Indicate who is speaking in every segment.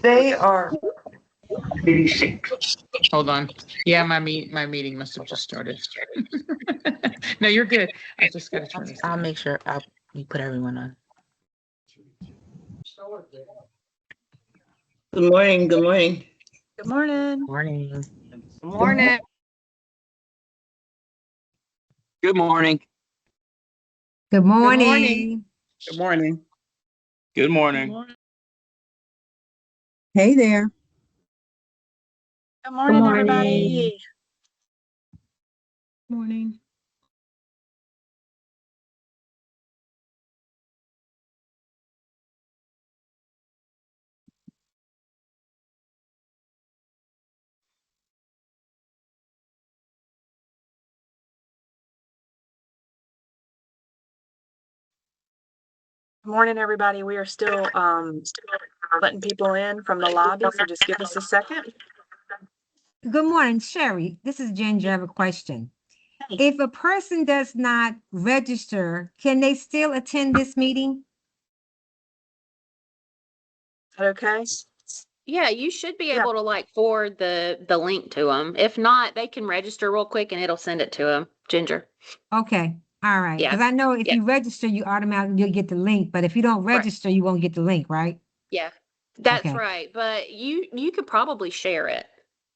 Speaker 1: They are 86.
Speaker 2: Hold on. Yeah, my meeting must have just started. No, you're good. I just got to turn this
Speaker 3: I'll
Speaker 2: on.
Speaker 3: make sure we put everyone on.
Speaker 1: Good morning. Good morning.
Speaker 4: Good morning.
Speaker 3: Morning.
Speaker 4: Good morning.
Speaker 5: Good morning.
Speaker 6: Good morning.
Speaker 4: morning.
Speaker 5: Good morning. Good morning.
Speaker 6: Hey there.
Speaker 4: Good morning,
Speaker 6: morning.
Speaker 4: everybody.
Speaker 6: Morning.
Speaker 4: Good morning, everybody. We are still letting people in from the lobby, so just give us a second.
Speaker 6: Good morning, Sherry. This is Ginger. I have a question. If a person does not register, can they still attend this meeting?
Speaker 4: Is that okay?
Speaker 7: Yeah, you should be
Speaker 4: Yeah.
Speaker 7: able to like forward the link to them. If not, they can register real quick and it'll send it to them. Ginger.
Speaker 6: Okay. All right.
Speaker 7: Yeah.
Speaker 6: Because I know if
Speaker 7: Yeah.
Speaker 6: you register, you automatically you'll get the link. But if you don't register, you won't get the link, right?
Speaker 7: Yeah, that's
Speaker 6: Okay.
Speaker 7: right. But you could probably share it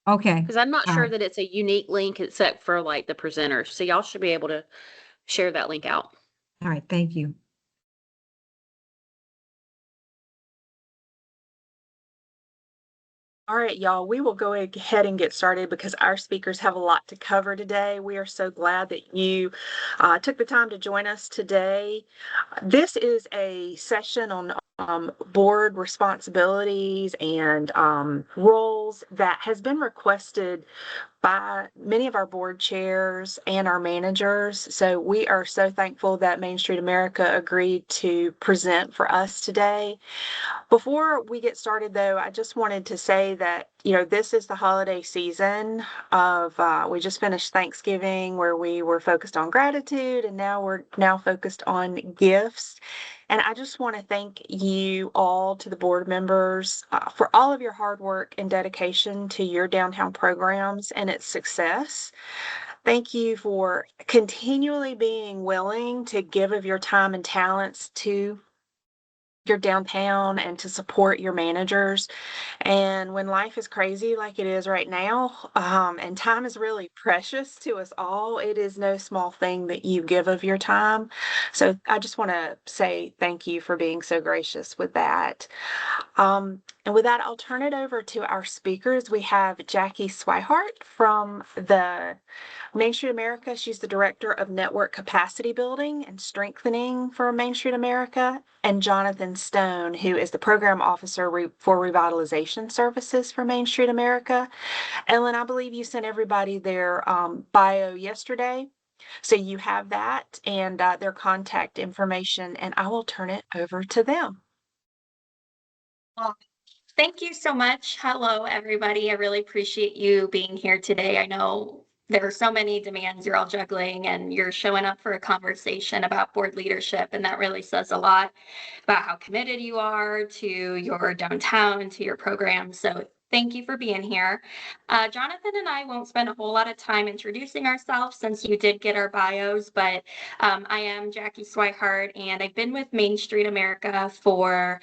Speaker 6: Okay.
Speaker 7: because I'm not
Speaker 6: All
Speaker 7: sure
Speaker 6: right.
Speaker 7: that it's a unique link except for like the presenters. So y'all should be able to share that link out.
Speaker 6: All right. Thank you.
Speaker 4: All right, y'all, we will go ahead and get started because our speakers have a lot to cover today. We are so glad that you took the time to join us today. This is a session on board responsibilities and roles that has been requested by many of our board chairs and our managers. So we are so thankful that Main Street America agreed to present for us today. Before we get started, though, I just wanted to say that, this is the holiday season of, we just finished Thanksgiving where we were focused on gratitude, and now we're focused on gifts. And I just want to thank you all, to the board members, for all of your hard work and dedication to your downtown programs and its success. Thank you for continually being willing to give of your time and talents to your downtown and to support your managers. And when life is crazy like it is right now, and time is really precious to us all, it is no small thing that you give of your time. So I just want to say thank you for being so gracious with that. And with that, I'll turn it over to our speakers. We have Jackie Swihart from the Main Street America. She's the Director of Network Capacity Building and Strengthening for Main Street America, and Jonathan Stone, who is the Program Officer for Revitalization Services for Main Street America. Ellen, I believe you sent everybody their bio yesterday. So you have that and their contact information, and I will turn it over to them.
Speaker 8: Well, thank you so much. Hello, everybody. I really appreciate you being here today. I know there are so many demands you're all juggling, and you're showing up for a conversation about board leadership, and that really says a lot about how committed you are to your downtown, to your program. So thank you for being here. Jonathan and I won't spend a whole lot of time introducing ourselves since you did get our bios, but I am Jackie Swihart, and I've been with Main Street America for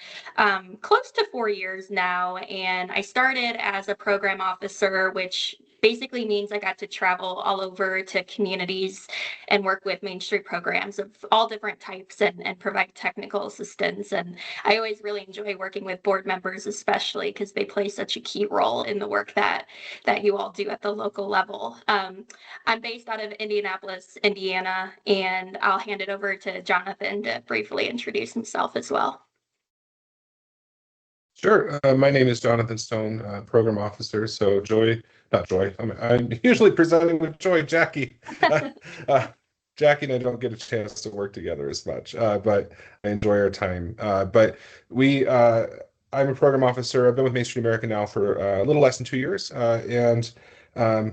Speaker 8: close to 4 years now. And I started as a program officer, which basically means I got to travel all over to communities and work with Main Street programs of all different types and provide technical assistance. And I always really enjoy working with board members, especially because they play such a key role in the work that you all do at the local level. I'm based out of Indianapolis, Indiana, and I'll hand it over to Jonathan to briefly introduce himself as well.
Speaker 9: Sure. My name is Jonathan Stone, Program Officer. So not Joy. I'm usually presenting with Joy, Jackie. Jackie and I don't get a chance to work together as much, but I enjoy our time. I'm a program officer. I've been with Main Street America now for a little less than 2 years, and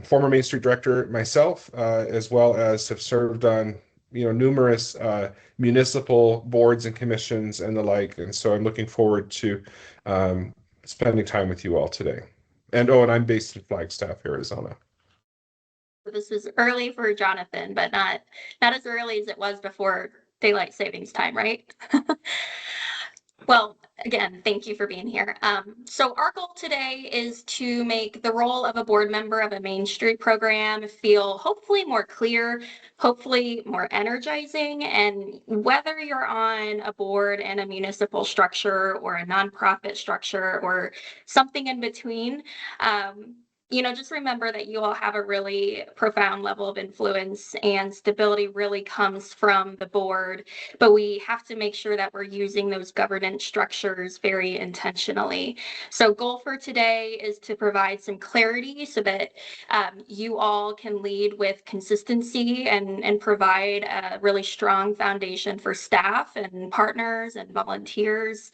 Speaker 9: former Main Street director myself, as well as have served on numerous municipal boards and commissions and the like. And so I'm looking forward to spending time with you all today. And I'm based in Flagstaff, Arizona.
Speaker 8: This is early for Jonathan, but not as early as it was before daylight savings time, right? Well, again, thank you for being here. So our goal today is to make the role of a board member of a Main Street program feel hopefully more clear, hopefully more energizing. And whether you're on a board in a municipal structure or a nonprofit structure or something in between, just remember that you all have a really profound level of influence, and stability really comes from the board, but we have to make sure that we're using those governance structures very intentionally. So goal for today is to provide some clarity so that you all can lead with consistency and provide a really strong foundation for staff and partners and volunteers.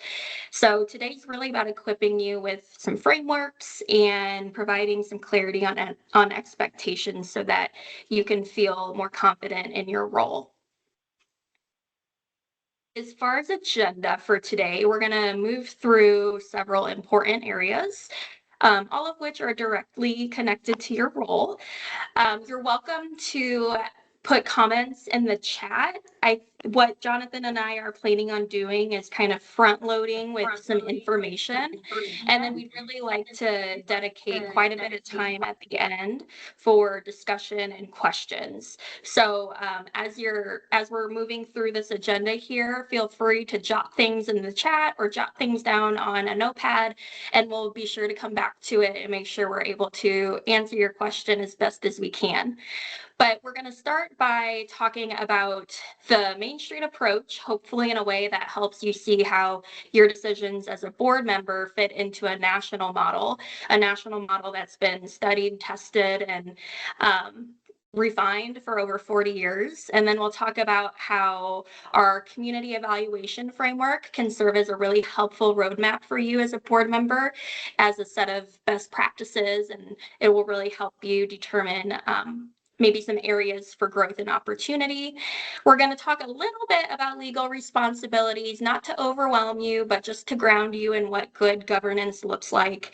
Speaker 8: So today's really about equipping you with some frameworks and providing some clarity on expectations so that you can feel more confident in your role. As far as agenda for today, we're going to move through several important areas, all of which are directly connected to your role. You're welcome to put comments in the chat. What Jonathan and I are planning on doing is kind of front loading with some information. And then we'd really like to dedicate quite a bit of time at the end for discussion and questions. So as we're moving through this agenda here, feel free to jot things in the chat or jot things down on a notepad, and we'll be sure to come back to it and make sure we're able to answer your question as best as we can. But we're going to start by talking about the Main Street approach, hopefully in a way that helps you see how your decisions as a board member fit into a national model that's been studied, tested, and refined for over 40 years. And then we'll talk about how our community evaluation framework can serve as a really helpful roadmap for you as a board member, as a set of best practices, and it will really help you determine maybe some areas for growth and opportunity. We're going to talk a little bit about legal responsibilities, not to overwhelm you, but just to ground you in what good governance looks like.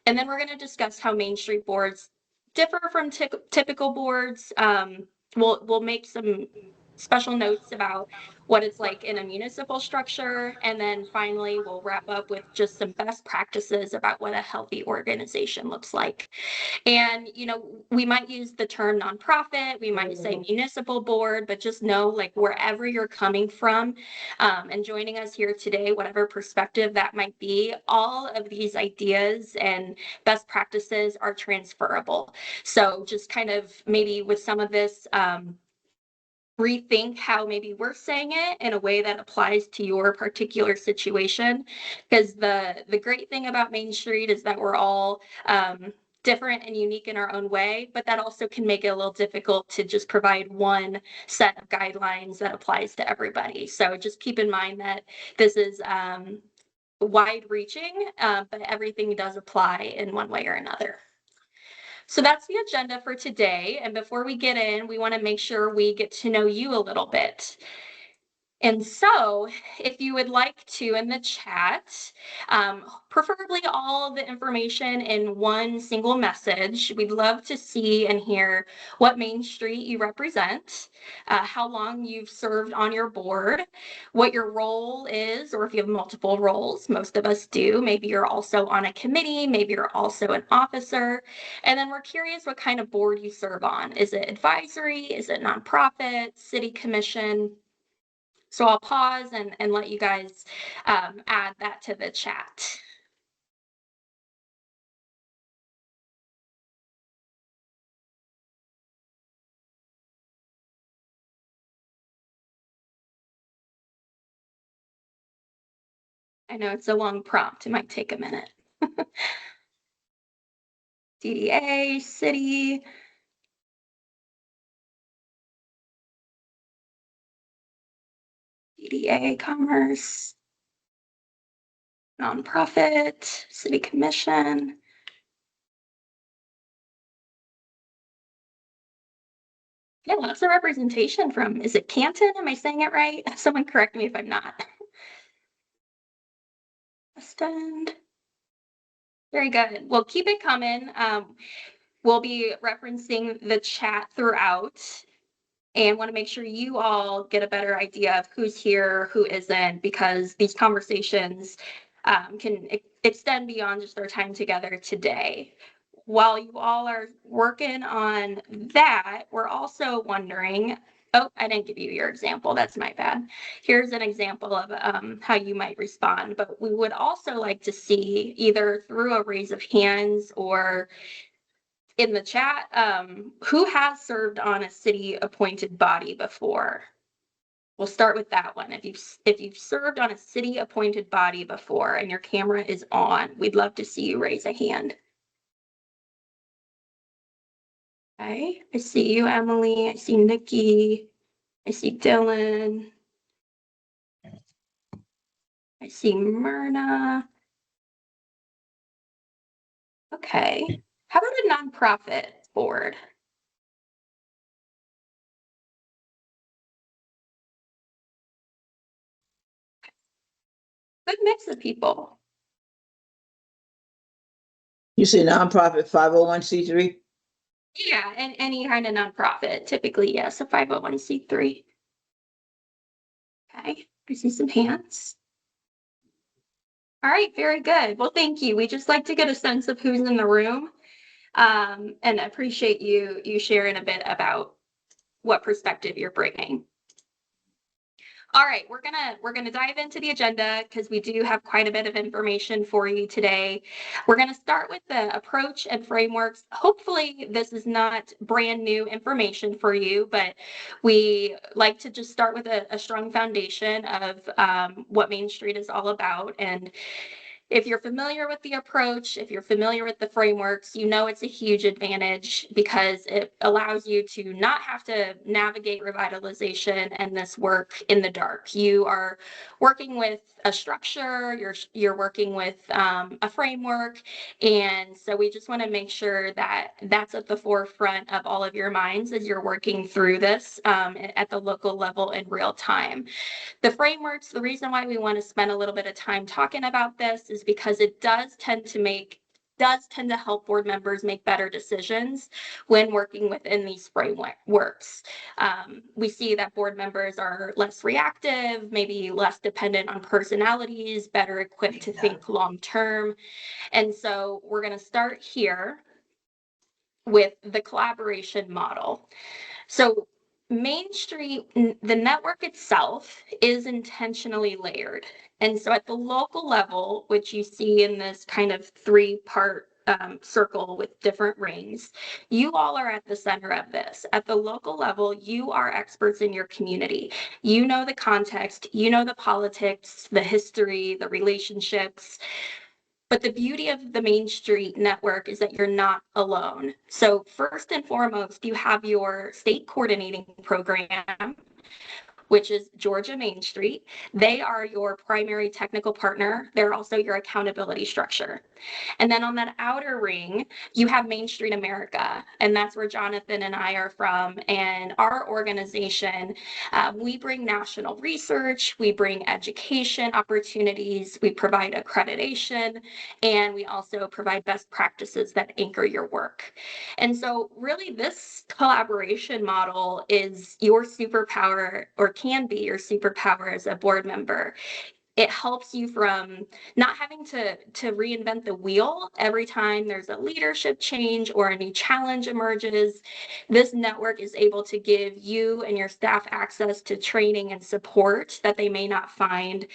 Speaker 8: And then we're going to discuss how Main Street boards differ from typical boards. We'll make some special notes about what it's like in a municipal structure. And then finally, we'll wrap up with just some best practices about what a healthy organization looks like. And, we might use the term nonprofit, we might say municipal board, but just know, like, wherever you're coming from and joining us here today, whatever perspective that might be, all of these ideas and best practices are transferable. So just kind of maybe with some of this, rethink how maybe we're saying it in a way that applies to your particular situation. Because the great thing about Main Street is that we're all different and unique in our own way, but that also can make it a little difficult to just provide one set of guidelines that applies to everybody. So just keep in mind that this is wide reaching, but everything does apply in one way or another. So that's the agenda for today. And before we get in, we want to make sure we get to know you a little bit. And so if you would like to, in the chat, preferably all the information in one single message. We'd love to see and hear what Main Street you represent, how long you've served on your board, what your role is, or if you have multiple roles. Most of us do. Maybe you're also on a committee, maybe you're also an officer. And then we're curious what kind of board you serve on. Is it advisory? Is it nonprofit, city commission? So I'll pause and let you guys add that to the chat. I know it's a long prompt. It might take a minute. DDA, city. DDA, commerce. Nonprofit, city commission. Yeah, lots of representation from, is it Canton? Am I saying it right? Someone correct me if I'm not. West End. Very good. Well, keep it coming. We'll be referencing the chat throughout and want to make sure you all get a better idea of who's here, who isn't, because these conversations can extend beyond just our time together today. While you all are working on that, we're also wondering, oh, I didn't give you your example. That's my bad. Here's an example of how you might respond, but we would also like to see either through a raise of hands or in the chat, who has served on a city appointed body before? We'll start with that one. If you've served on a city appointed body before and your camera is on, we'd love to see you raise a hand. Okay, I see you, Emily. I see Nikki. I see Dylan. I see Myrna. Okay. How about a nonprofit board? Good mix of people.
Speaker 1: You say nonprofit 501c3?
Speaker 8: Yeah, and any kind of nonprofit, typically, yes, a 501c3. Okay, I see some hands. All right, very good. Well, thank you. We just like to get a sense of who's in the room, and appreciate you sharing a bit about what perspective you're bringing. All right, we're gonna dive into the agenda because we do have quite a bit of information for you today. We're gonna start with the approach and frameworks. Hopefully this is not brand new information for you, but we like to just start with a strong foundation of what Main Street is all about. And if you're familiar with the approach, if you're familiar with the frameworks, you know it's a huge advantage because it allows you to not have to navigate revitalization and this work in the dark. You are working with a structure, you're working with a framework, and so we just want to make sure that that's at the forefront of all of your minds as you're working through this at the local level in real time. The frameworks, the reason why we want to spend a little bit of time talking about this is because it does tend to help board members make better decisions when working within these frameworks. We see that board members are less reactive, maybe less dependent on personalities, better equipped to think long term. And so we're going to start here with the collaboration model. So Main Street, the network itself is intentionally layered. And so at the local level, which you see in this kind of three-part circle with different rings, you all are at the center of this. At the local level, you are experts in your community. You know the context, you know the politics, the history, the relationships. But the beauty of the Main Street network is that you're not alone. So first and foremost, you have your state coordinating program, which is Georgia Main Street. They are your primary technical partner. They're also your accountability structure. And then on that outer ring, you have Main Street America, and that's where Jonathan and I are from. And our organization, we bring national research, we bring education opportunities, we provide accreditation, and we also provide best practices that anchor your work. And so really this collaboration model is your superpower, or can be your superpower as a board member. It helps you from not having to reinvent the wheel every time there's a leadership change or a new challenge emerges. This network is able to give you and your staff access to training and support that they may not find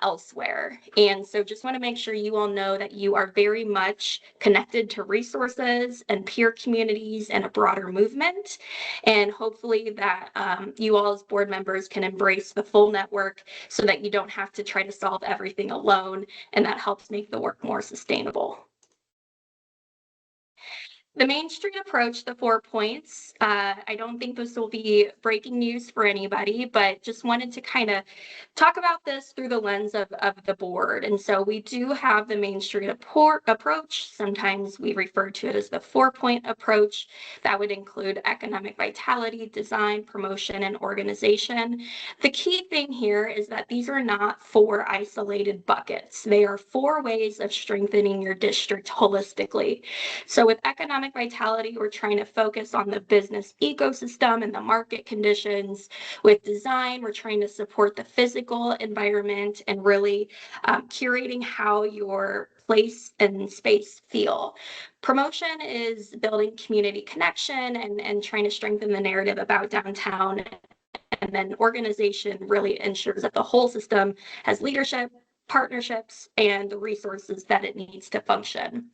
Speaker 8: elsewhere. And so just want to make sure you all know that you are very much connected to resources and peer communities and a broader movement. And hopefully that you all as board members can embrace the full network so that you don't have to try to solve everything alone, and that helps make the work more sustainable. the Main Street approach, the 4 points, I don't think this will be breaking news for anybody, but just wanted to kind of talk about this through the lens of the board. And so we do have the Main Street approach. Sometimes we refer to it as the 4-point approach. That would include economic vitality, design, promotion, and organization. The key thing here is that these are not 4 isolated buckets. They are 4 ways of strengthening your district holistically. So with economic vitality, we're trying to focus on the business ecosystem and the market conditions. With design, we're trying to support the physical environment and really curating how your place and space feel. Promotion is building community connection and trying to strengthen the narrative about downtown. And then organization really ensures that the whole system has leadership, partnerships, and the resources that it needs to function.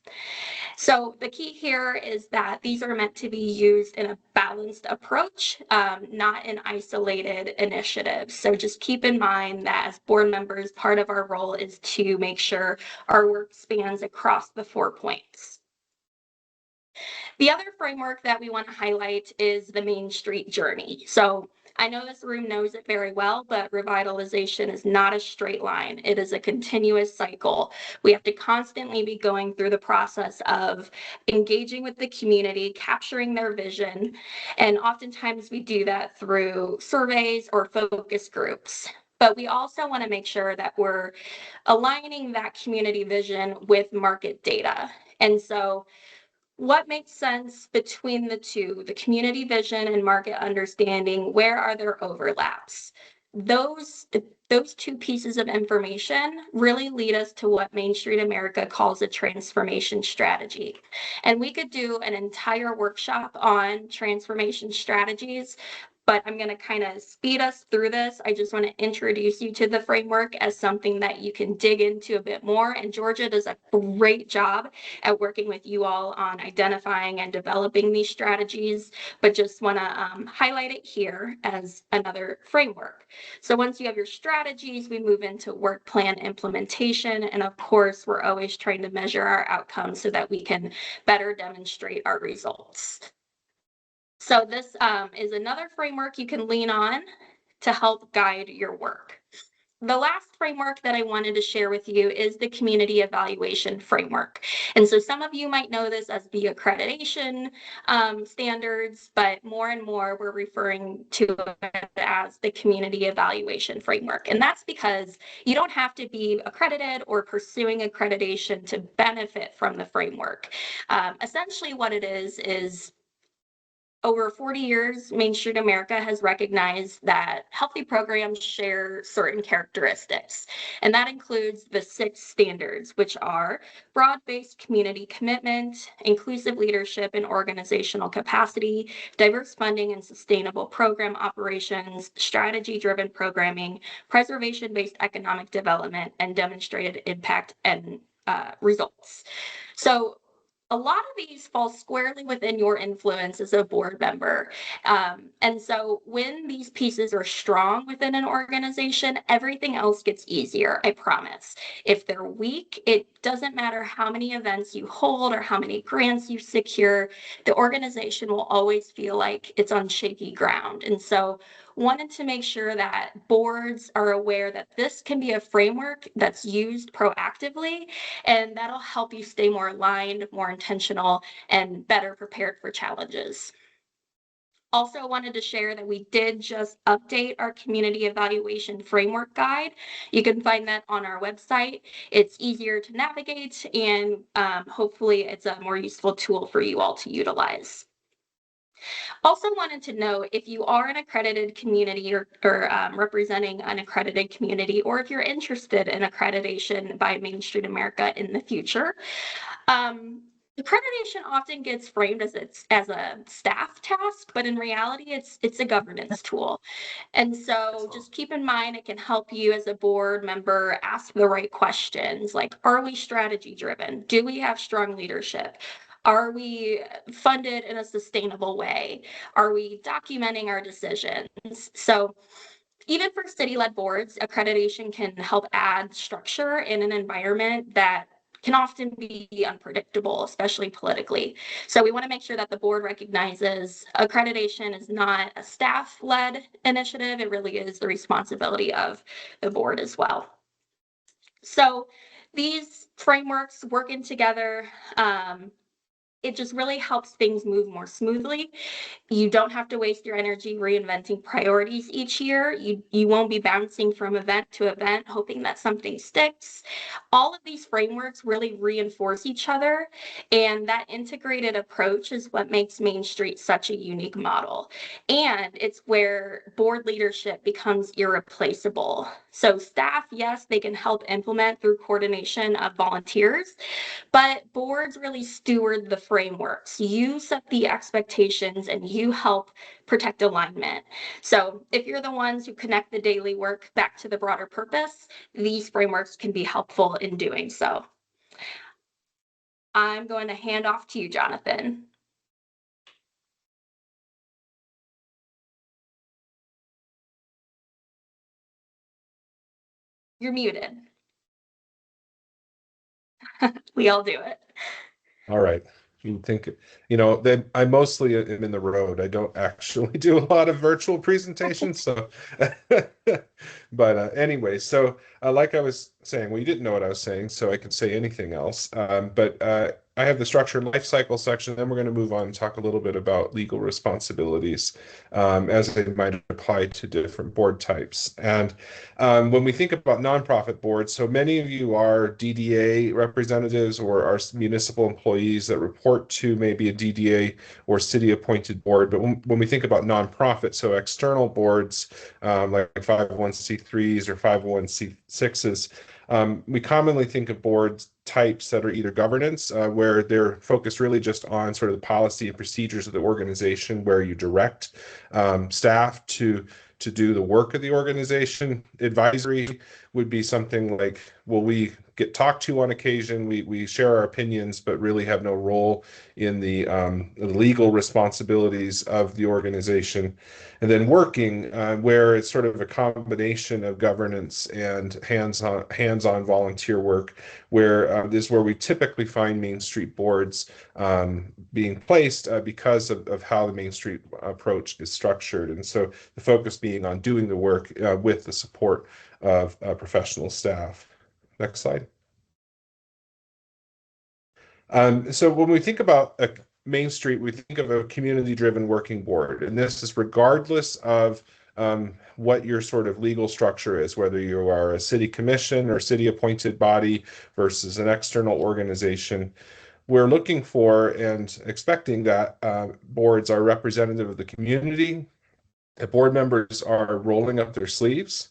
Speaker 8: So the key here is that these are meant to be used in a balanced approach, not in isolated initiatives. So just keep in mind that as board members, part of our role is to make sure our work spans across the 4 points. The other framework that we want to highlight is the Main Street journey. So I know this room knows it very well, but revitalization is not a straight line. It is a continuous cycle. We have to constantly be going through the process of engaging with the community, capturing their vision, and oftentimes we do that through surveys or focus groups. But we also want to make sure that we're aligning that community vision with market data. And so what makes sense between the two, the community vision and market understanding? Where are there overlaps? Those 2 pieces of information really lead us to what Main Street America calls a transformation strategy. And we could do an entire workshop on transformation strategies, but I'm going to kind of speed us through this. I just want to introduce you to the framework as something that you can dig into a bit more. And Georgia does a great job at working with you all on identifying and developing these strategies, but just want to highlight it here as another framework. So once you have your strategies, we move into work plan implementation. And of course, we're always trying to measure our outcomes so that we can better demonstrate our results. So this is another framework you can lean on to help guide your work. The last framework that I wanted to share with you is the community evaluation framework. And so some of you might know this as the accreditation standards, but more and more we're referring to it as the community evaluation framework. And that's because you don't have to be accredited or pursuing accreditation to benefit from the framework. Essentially what it is over 40 years, Main Street America has recognized that healthy programs share certain characteristics, and that includes the 6 standards, which are broad-based community commitment, inclusive leadership and organizational capacity, diverse funding and sustainable program operations, strategy-driven programming, preservation-based economic development, and demonstrated impact and results. So a lot of these fall squarely within your influence as a board member. And so when these pieces are strong within an organization, everything else gets easier, I promise. If they're weak, it doesn't matter how many events you hold or how many grants you secure, the organization will always feel like it's on shaky ground. And so wanted to make sure that boards are aware that this can be a framework that's used proactively, and that'll help you stay more aligned, more intentional, and better prepared for challenges. Also wanted to share that we did just update our community evaluation framework guide. You can find that on our website. It's easier to navigate, and hopefully it's a more useful tool for you all to utilize. Also wanted to know, if you are an accredited community or representing an accredited community, or if you're interested in accreditation by Main Street America in the future, accreditation often gets framed as a staff task, but in reality, it's a governance tool. And so just keep in mind, it can help you as a board member ask the right questions, like, are we strategy driven? Do we have strong leadership? Are we funded in a sustainable way? Are we documenting our decisions? So even for city-led boards, accreditation can help add structure in an environment that can often be unpredictable, especially politically. So we want to make sure that the board recognizes accreditation is not a staff-led initiative. It really is the responsibility of the board as well. So these frameworks working together, it just really helps things move more smoothly. You don't have to waste your energy reinventing priorities each year. You won't be bouncing from event to event, hoping that something sticks. All of these frameworks really reinforce each other, and that integrated approach is what makes Main Street such a unique model. And it's where board leadership becomes irreplaceable. So staff, yes, they can help implement through coordination of volunteers, but boards really steward the frameworks. You set the expectations and you help protect alignment. So if you're the ones who connect the daily work back to the broader purpose, these frameworks can be helpful in doing so. I'm going to hand off to you, Jonathan. You're muted. We all do it.
Speaker 9: All right. You think, then I mostly am in the road. I don't actually do a lot of virtual presentations. So, but anyway, so like I was saying, well, you didn't know what I was saying, so I could say anything else. But I have the structure and life cycle section. Then we're going to move on and talk a little bit about legal responsibilities as they might apply to different board types. And when we think about nonprofit boards, so many of you are DDA representatives or are municipal employees that report to maybe a DDA or city appointed board. But when we think about nonprofit, so external boards like 501c3s or 501c6s, we commonly think of board types that are either governance, where they're focused really just on sort of the policy and procedures of the organization, where you direct staff to do the work of the organization. Advisory would be something like, well, we get talked to on occasion, we share our opinions, but really have no role in the legal responsibilities of the organization. And then working, where it's sort of a combination of governance and hands-on volunteer work, where this is where we typically find Main Street boards being placed because of how the Main Street approach is structured. And so the focus being on doing the work with the support of professional staff. Next slide. So when we think about Main Street, we think of a community-driven working board, and this is regardless of what your sort of legal structure is, whether you are a city commission or city-appointed body versus an external organization. We're looking for and expecting that boards are representative of the community, that board members are rolling up their sleeves,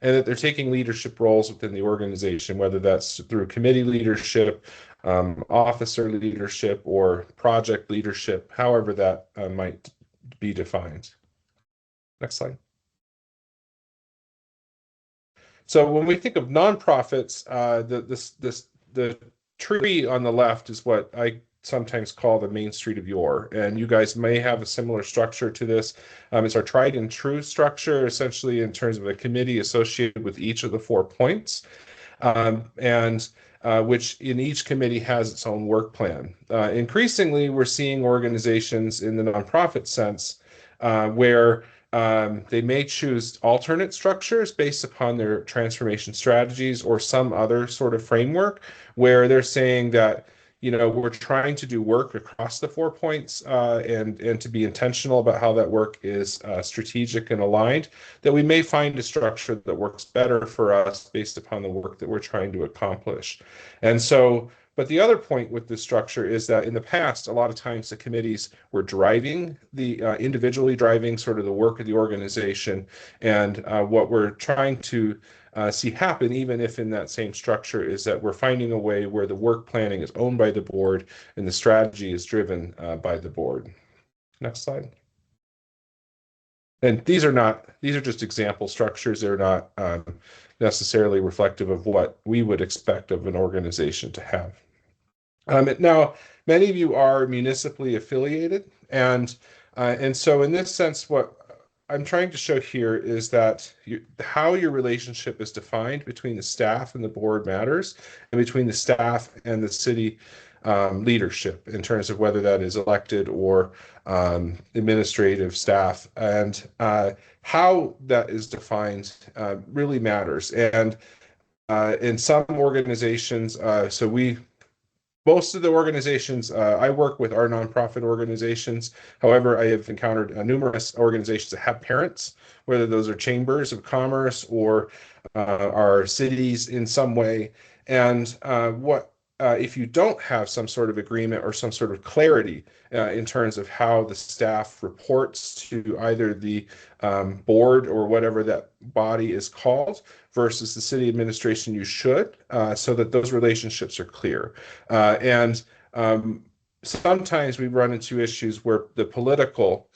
Speaker 9: and that they're taking leadership roles within the organization, whether that's through committee leadership, officer leadership, or project leadership, however that might be defined. Next slide. So when we think of nonprofits, the tree on the left is what I sometimes call the Main Street of yore, and you guys may have a similar structure to this. It's our tried and true structure, essentially in terms of a committee associated with each of the 4 points, and which in each committee has its own work plan. Increasingly, we're seeing organizations in the nonprofit sense where they may choose alternate structures based upon their transformation strategies or some other sort of framework where they're saying that, we're trying to do work across the 4 points and to be intentional about how that work is strategic and aligned, that we may find a structure that works better for us based upon the work that we're trying to accomplish. And so, but the other point with this structure is that in the past, a lot of times the committees were driving individually driving sort of the work of the organization. And what we're trying to see happen, even if in that same structure, is that we're finding a way where the work planning is owned by the board and the strategy is driven by the board. Next slide. And these are just example structures. They're not necessarily reflective of what we would expect of an organization to have. Now, many of you are municipally affiliated, and so in this sense, what I'm trying to show here is that how your relationship is defined between the staff and the board matters, and between the staff and the city leadership in terms of whether that is elected or administrative staff, and how that is defined really matters. And in some organizations, most of the organizations I work with are nonprofit organizations. However, I have encountered numerous organizations that have parents, whether those are chambers of commerce or are cities in some way. And if you don't have some sort of agreement or some sort of clarity in terms of how the staff reports to either the board or whatever that body is called versus the city administration, you should, so that those relationships are clear. And sometimes we run into issues where the political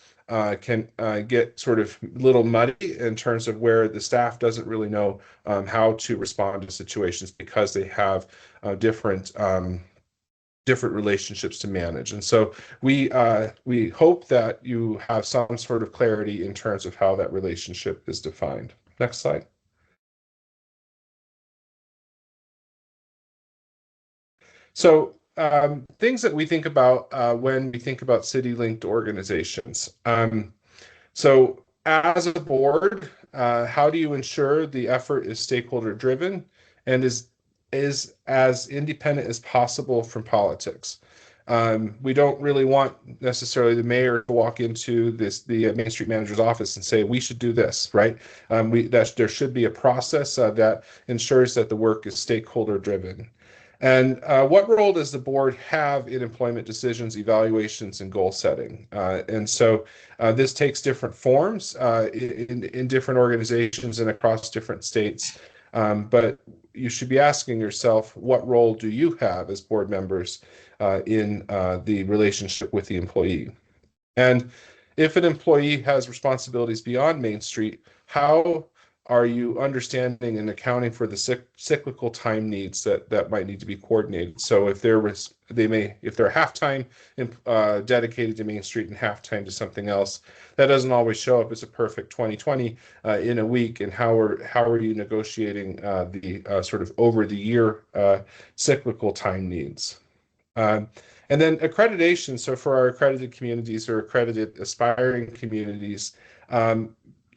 Speaker 9: can get sort of a little muddy in terms of where the staff doesn't really know how to respond to situations because they have different relationships to manage. And so we hope that you have some sort of clarity in terms of how that relationship is defined. Next slide. So things that we think about when we think about city-linked organizations. So as a board, how do you ensure the effort is stakeholder-driven and is as independent as possible from politics? We don't really want necessarily the mayor to walk into the Main Street manager's office and say, we should do this, right? There should be a process that ensures that the work is stakeholder-driven. And what role does the board have in employment decisions, evaluations, and goal setting? And so this takes different forms in different organizations and across different states. But you should be asking yourself, what role do you have as board members in the relationship with the employee? And if an employee has responsibilities beyond Main Street, how are you understanding and accounting for the cyclical time needs that might need to be coordinated? So if they're half-time dedicated to Main Street and half-time to something else, that doesn't always show up as a perfect 20/20 in a week. And how are you negotiating the sort of over the year cyclical time needs? And then accreditation. So for our accredited communities or accredited aspiring communities,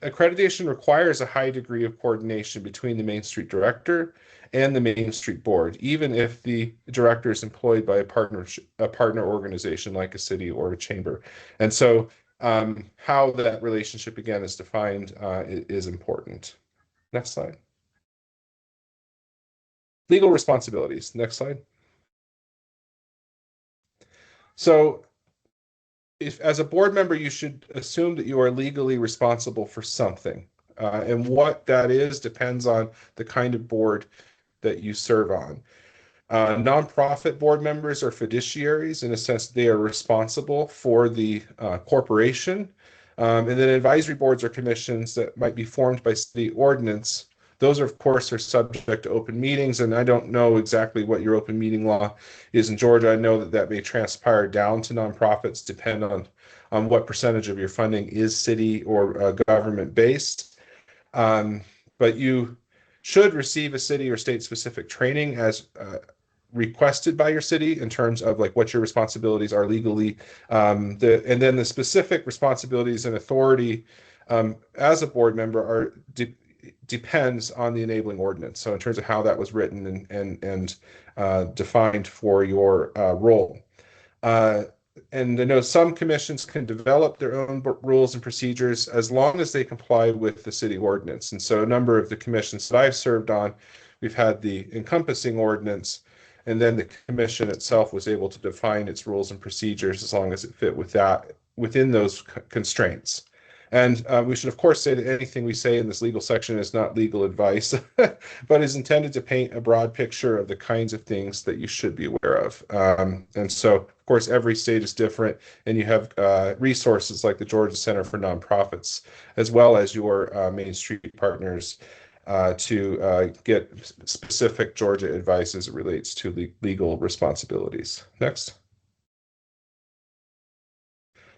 Speaker 9: accreditation requires a high degree of coordination between the Main Street director and the Main Street board, even if the director is employed by a partner organization like a city or a chamber. And so how that relationship again is defined is important. Next slide. Legal responsibilities. Next slide. So as a board member, you should assume that you are legally responsible for something. And what that is depends on the kind of board that you serve on. Nonprofit board members are fiduciaries in a sense they are responsible for the corporation. And then advisory boards or commissions that might be formed by city ordinance. Those, of course, are subject to open meetings, and I don't know exactly what your open meeting law is in Georgia. I know that may transpire down to nonprofits, depend on what percentage of your funding is city or government-based. But you should receive a city or state-specific training as requested by your city in terms of like what your responsibilities are legally, and then the specific responsibilities and authority as a board member depends on the enabling ordinance. So in terms of how that was written and defined for your role. And I know some commissions can develop their own rules and procedures as long as they comply with the city ordinance. And so a number of the commissions that I've served on, we've had the encompassing ordinance, and then the commission itself was able to define its rules and procedures as long as it fit within those constraints. And we should, of course, say that anything we say in this legal section is not legal advice, but is intended to paint a broad picture of the kinds of things that you should be aware of. And so, of course, every state is different, and you have resources like the Georgia Center for Nonprofits, as well as your Main Street partners to get specific Georgia advice as it relates to legal responsibilities. Next.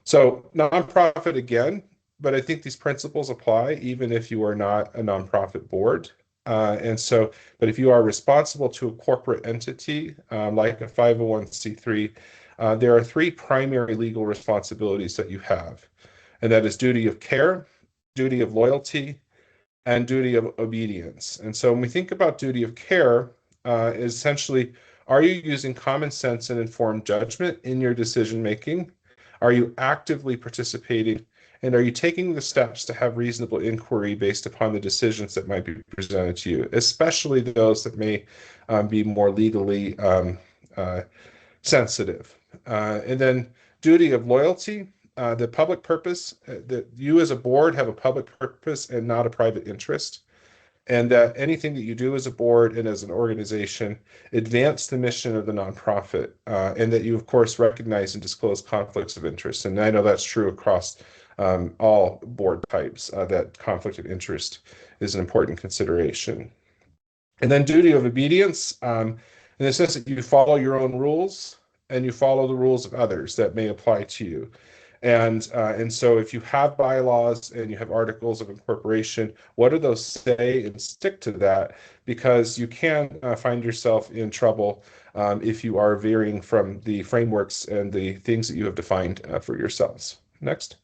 Speaker 9: So nonprofit, again, but I think these principles apply even if you are not a nonprofit board. But if you are responsible to a corporate entity, like a 501c3, there are three primary legal responsibilities that you have, and that is duty of care, duty of loyalty, and duty of obedience. And so when we think about duty of care, essentially, are you using common sense and informed judgment in your decision making? Are you actively participating? And are you taking the steps to have reasonable inquiry based upon the decisions that might be presented to you, especially those that may be more legally sensitive? And then duty of loyalty, the public purpose, that you as a board have a public purpose and not a private interest. And that anything that you do as a board and as an organization advance the mission of the nonprofit, and that you, of course, recognize and disclose conflicts of interest. And I know that's true across all board types, that conflict of interest is an important consideration. And then duty of obedience, in the sense that you follow your own rules and you follow the rules of others that may apply to you. And so if you have bylaws and you have articles of incorporation, what do those say, and stick to that, because you can find yourself in trouble if you are veering from the frameworks and the things that you have defined for yourselves. Next.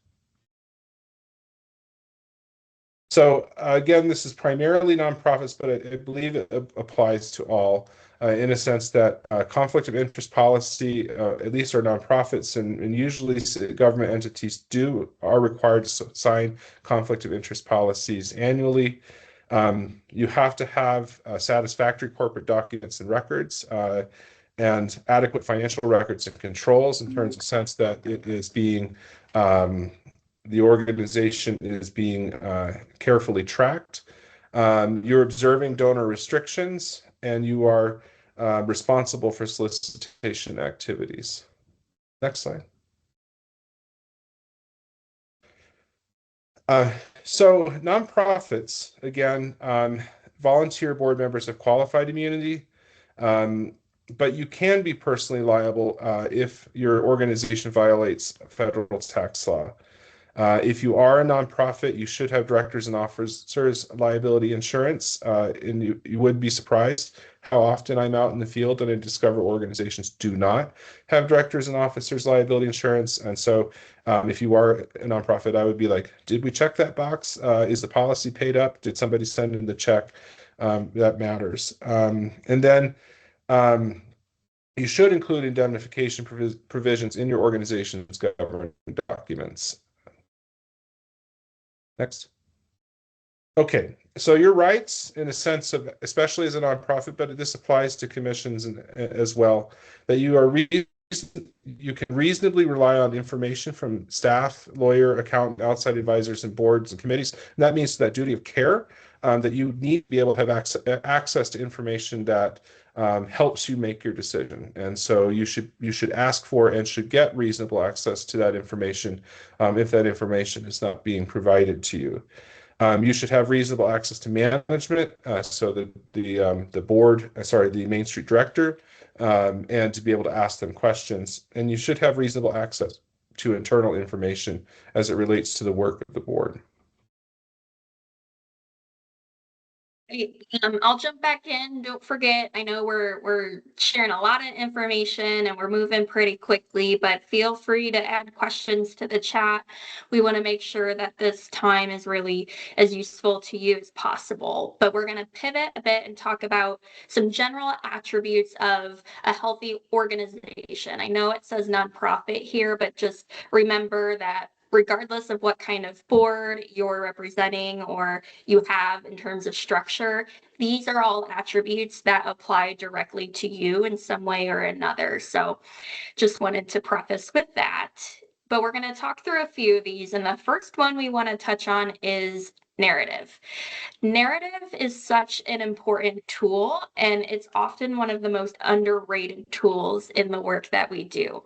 Speaker 9: So again, this is primarily nonprofits, but I believe it applies to all, in a sense that conflict of interest policy, at least our nonprofits and usually government entities are required to sign conflict of interest policies annually. You have to have satisfactory corporate documents and records, and adequate financial records and controls in terms of sense that it is being the organization is being carefully tracked. You're observing donor restrictions, and you are responsible for solicitation activities. Next slide. So nonprofits, again, volunteer board members have qualified immunity, but you can be personally liable if your organization violates federal tax law. If you are a nonprofit, you should have directors and officers liability insurance, and you would be surprised how often I'm out in the field and I discover organizations do not have directors and officers liability insurance. And so if you are a nonprofit, I would be like, did we check that box? Is the policy paid up? Did somebody send in the check? That matters. And then you should include indemnification provisions in your organization's government documents. Next. Okay, so your rights, in a sense of, especially as a nonprofit, but this applies to commissions as well, that you can reasonably rely on information from staff, lawyer, accountant, outside advisors, and boards and committees. And that means that duty of care, that you need to be able to have access to information that helps you make your decision. And so you should ask for and should get reasonable access to that information if that information is not being provided to you. You should have reasonable access to management, so the board, the Main Street director, and to be able to ask them questions. And you should have reasonable access to internal information as it relates to the work of the board.
Speaker 8: I'll jump back in. Don't forget, I know we're sharing a lot of information and we're moving pretty quickly, but feel free to add questions to the chat. We want to make sure that this time is really as useful to you as possible. But we're going to pivot a bit and talk about some general attributes of a healthy organization. I know it says nonprofit here, but just remember that regardless of what kind of board you're representing or you have in terms of structure, these are all attributes that apply directly to you in some way or another. So just wanted to preface with that. But we're going to talk through a few of these. And the first one we want to touch on is narrative. Narrative is such an important tool, and it's often one of the most underrated tools in the work that we do.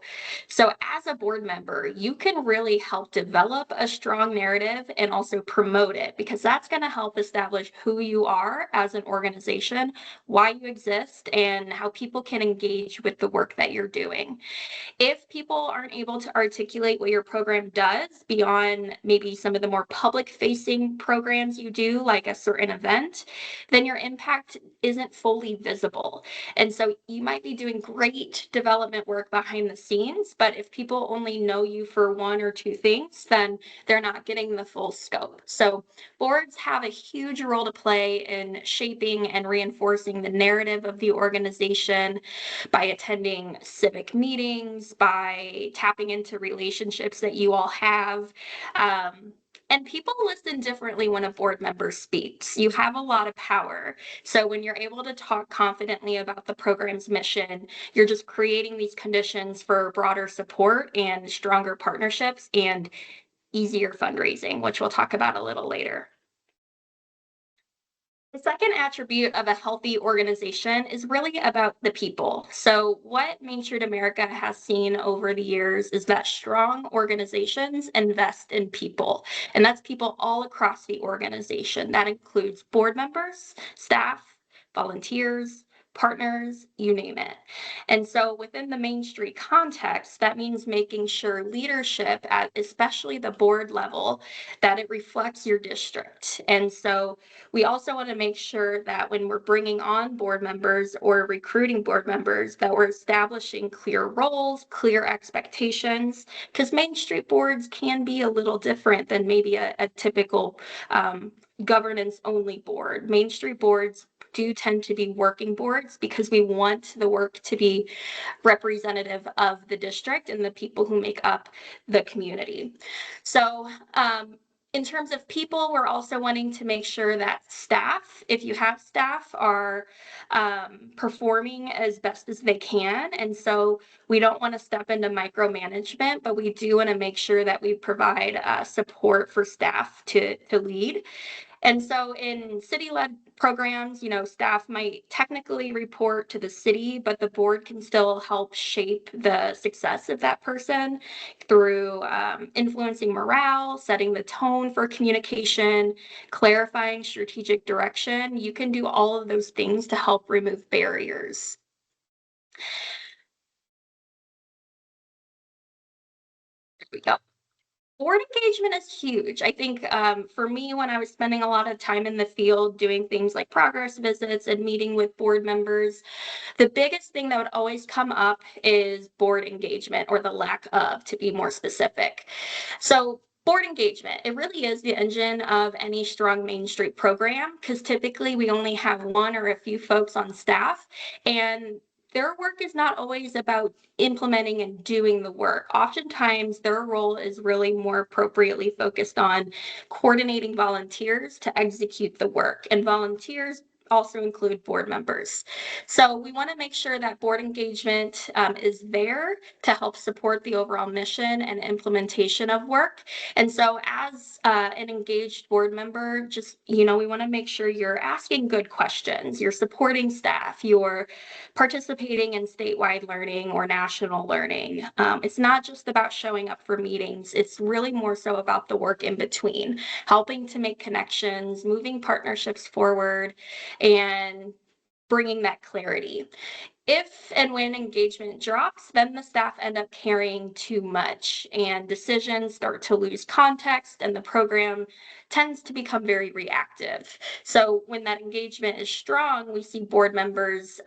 Speaker 8: So as a board member, you can really help develop a strong narrative and also promote it, because that's going to help establish who you are as an organization, why you exist, and how people can engage with the work that you're doing. If people aren't able to articulate what your program does beyond maybe some of the more public facing programs you do, like a certain event, then your impact isn't fully visible. And so you might be doing great development work behind the scenes, but if people only know you for one or two things, then they're not getting the full scope. So boards have a huge role to play in shaping and reinforcing the narrative of the organization by attending civic meetings, by tapping into relationships that you all have. And people listen differently when a board member speaks. You have a lot of power. So when you're able to talk confidently about the program's mission, you're just creating these conditions for broader support and stronger partnerships and easier fundraising, which we'll talk about a little later. The second attribute of a healthy organization is really about the people. So what Main Street America has seen over the years is that strong organizations invest in people, and that's people all across the organization. That includes board members, staff, volunteers, partners, you name it. And so within the Main Street context, that means making sure leadership at especially the board level, that it reflects your district. And so we also want to make sure that when we're bringing on board members or recruiting board members, that we're establishing clear roles, clear expectations, because Main Street boards can be a little different than maybe a typical governance only board. Main Street boards do tend to be working boards because we want the work to be representative of the district and the people who make up the community. So in terms of people, we're also wanting to make sure that staff, if you have staff, are performing as best as they can. And so we don't want to step into micromanagement, but we do want to make sure that we provide support for staff to lead. And so in city-led programs, staff might technically report to the city, but the board can still help shape the success of that person through influencing morale, setting the tone for communication, clarifying strategic direction. You can do all of those things to help remove barriers. There we go. Board engagement is huge. I think for me, when I was spending a lot of time in the field doing things like progress visits and meeting with board members, the biggest thing that would always come up is board engagement, or the lack of, to be more specific. So board engagement, it really is the engine of any strong Main Street program, because typically we only have one or a few folks on staff, and their work is not always about implementing and doing the work. Oftentimes, their role is really more appropriately focused on coordinating volunteers to execute the work. And volunteers also include board members. So we want to make sure that board engagement is there to help support the overall mission and implementation of work. And so as an engaged board member, just, we want to make sure you're asking good questions, you're supporting staff, you're participating in statewide learning or national learning. It's not just about showing up for meetings. It's really more so about the work in between, helping to make connections, moving partnerships forward, and bringing that clarity. If and when engagement drops, then the staff end up carrying too much and decisions start to lose context and the program tends to become very reactive. So when that engagement is strong, we see board members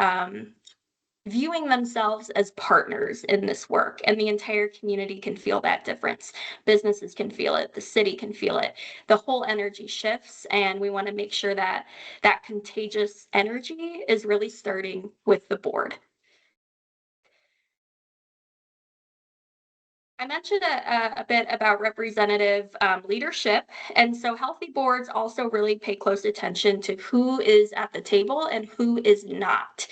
Speaker 8: viewing themselves as partners in this work, and the entire community can feel that difference. Businesses can feel it, the city can feel it. The whole energy shifts, and we want to make sure that that contagious energy is really starting with the board. I mentioned a bit about representative leadership. And so healthy boards also really pay close attention to who is at the table and who is not.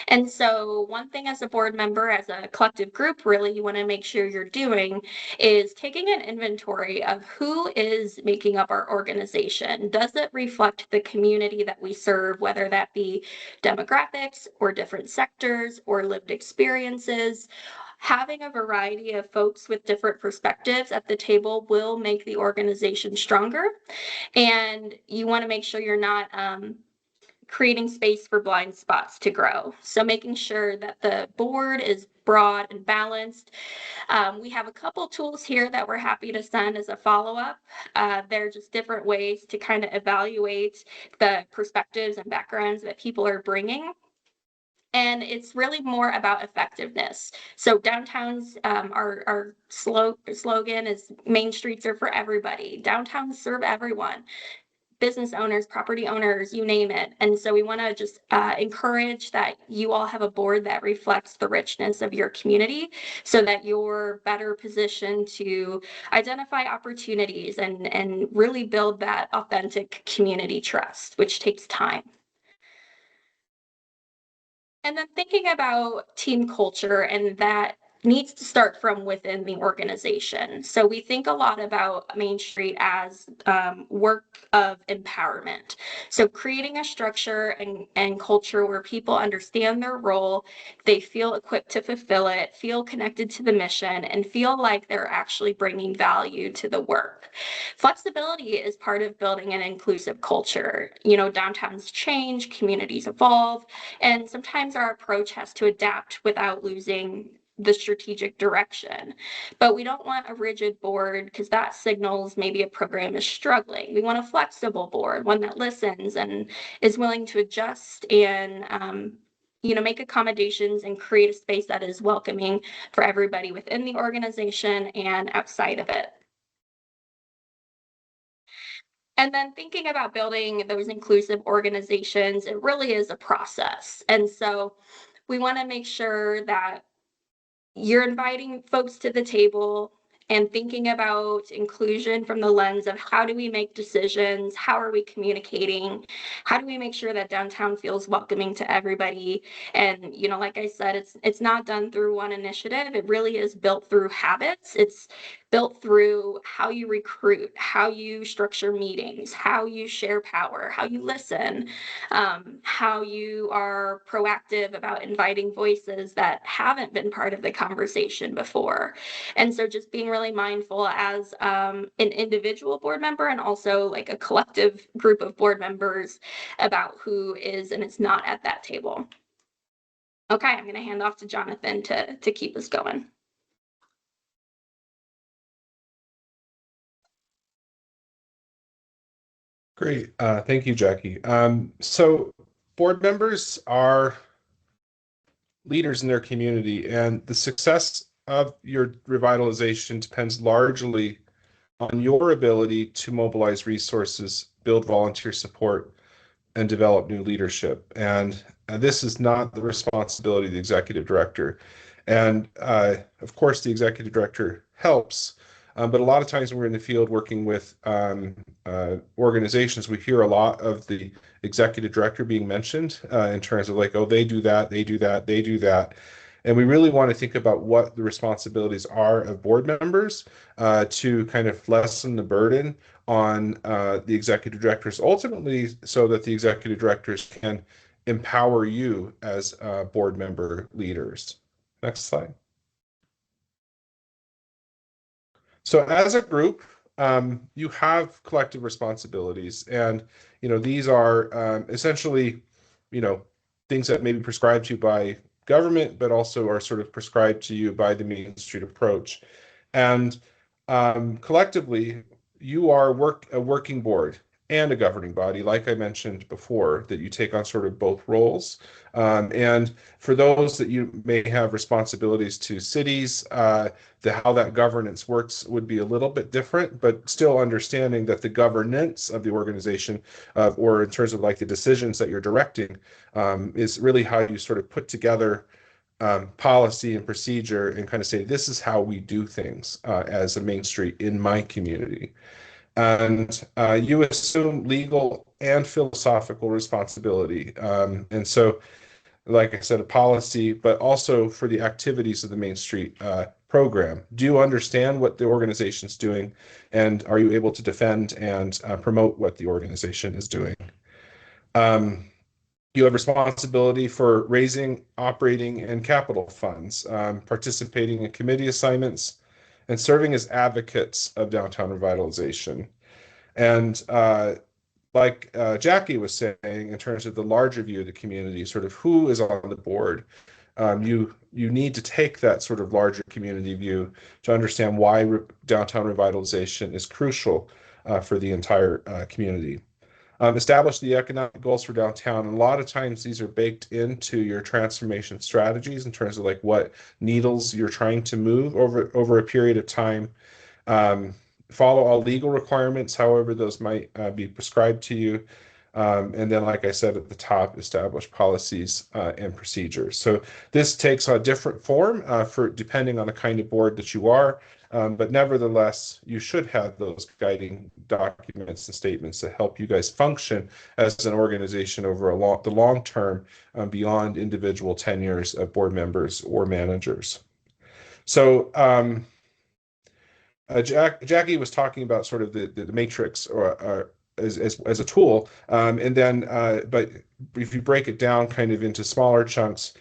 Speaker 8: And so one thing as a board member, as a collective group, really you want to make sure you're doing is taking an inventory of who is making up our organization. Does it reflect the community that we serve, whether that be demographics or different sectors or lived experiences? Having a variety of folks with different perspectives at the table will make the organization stronger. And you want to make sure you're not creating space for blind spots to grow. So making sure that the board is broad and balanced. We have a couple tools here that we're happy to send as a follow-up. They're just different ways to kind of evaluate the perspectives and backgrounds that people are bringing. And it's really more about effectiveness. So downtowns, our slogan is Main Streets are for everybody. Downtowns serve everyone, business owners, property owners, you name it. And so we want to just encourage that you all have a board that reflects the richness of your community so that you're better positioned to identify opportunities and really build that authentic community trust, which takes time. And then thinking about team culture, and that needs to start from within the organization. So we think a lot about Main Street as work of empowerment. So creating a structure and culture where people understand their role, they feel equipped to fulfill it, feel connected to the mission, and feel like they're actually bringing value to the work. Flexibility is part of building an inclusive culture. You know, downtowns change, communities evolve, and sometimes our approach has to adapt without losing the strategic direction. But we don't want a rigid board because that signals maybe a program is struggling. We want a flexible board, one that listens and is willing to adjust and make accommodations and create a space that is welcoming for everybody within the organization and outside of it. And then thinking about building those inclusive organizations, it really is a process. And so we want to make sure that you're inviting folks to the table and thinking about inclusion from the lens of how do we make decisions, how are we communicating, how do we make sure that downtown feels welcoming to everybody. And like I said, it's not done through one initiative. It really is built through habits. It's built through how you recruit, how you structure meetings, how you share power, how you listen, how you are proactive about inviting voices that haven't been part of the conversation before. And so just being really mindful as an individual board member and also like a collective group of board members about who is and is not at that table. Okay, I'm going to hand off to Jonathan to keep us going.
Speaker 9: Great. Thank you, Jackie. So board members are leaders in their community, and the success of your revitalization depends largely on your ability to mobilize resources, build volunteer support, and develop new leadership. And this is not the responsibility of the executive director. And of course, the executive director helps, but a lot of times when we're in the field working with organizations, we hear a lot of the executive director being mentioned in terms of like, oh, they do that, they do that, they do that. And we really want to think about what the responsibilities are of board members to kind of lessen the burden on the executive directors, ultimately so that the executive directors can empower you as board member leaders. Next slide. So as a group, you have collective responsibilities, and these are essentially things that may be prescribed to you by government, but also are sort of prescribed to you by the Main Street approach. And collectively, you are a working board and a governing body, like I mentioned before, that you take on sort of both roles. And for those that you may have responsibilities to cities, how that governance works would be a little bit different, but still understanding that the governance of the organization, or in terms of like the decisions that you're directing, is really how you sort of put together policy and procedure and kind of say, this is how we do things as a Main Street in my community. And you assume legal and philosophical responsibility. And so, like I said, a policy, but also for the activities of the Main Street program. Do you understand what the organization is doing? And are you able to defend and promote what the organization is doing? You have responsibility for raising, operating, and capital funds, participating in committee assignments, and serving as advocates of downtown revitalization. And like Jackie was saying, in terms of the larger view of the community, sort of who is on the board, you need to take that sort of larger community view to understand why downtown revitalization is crucial for the entire community. Establish the economic goals for downtown. And a lot of times these are baked into your transformation strategies in terms of like what needles you're trying to move over a period of time. Follow all legal requirements, however those might be prescribed to you. And then, like I said at the top, establish policies and procedures. So this takes a different form for depending on the kind of board that you are. But nevertheless, you should have those guiding documents and statements that help you guys function as an organization over the long term beyond individual tenures of board members or managers. So Jackie was talking about sort of the matrix or as a tool, and then but if you break it down kind of into smaller chunks,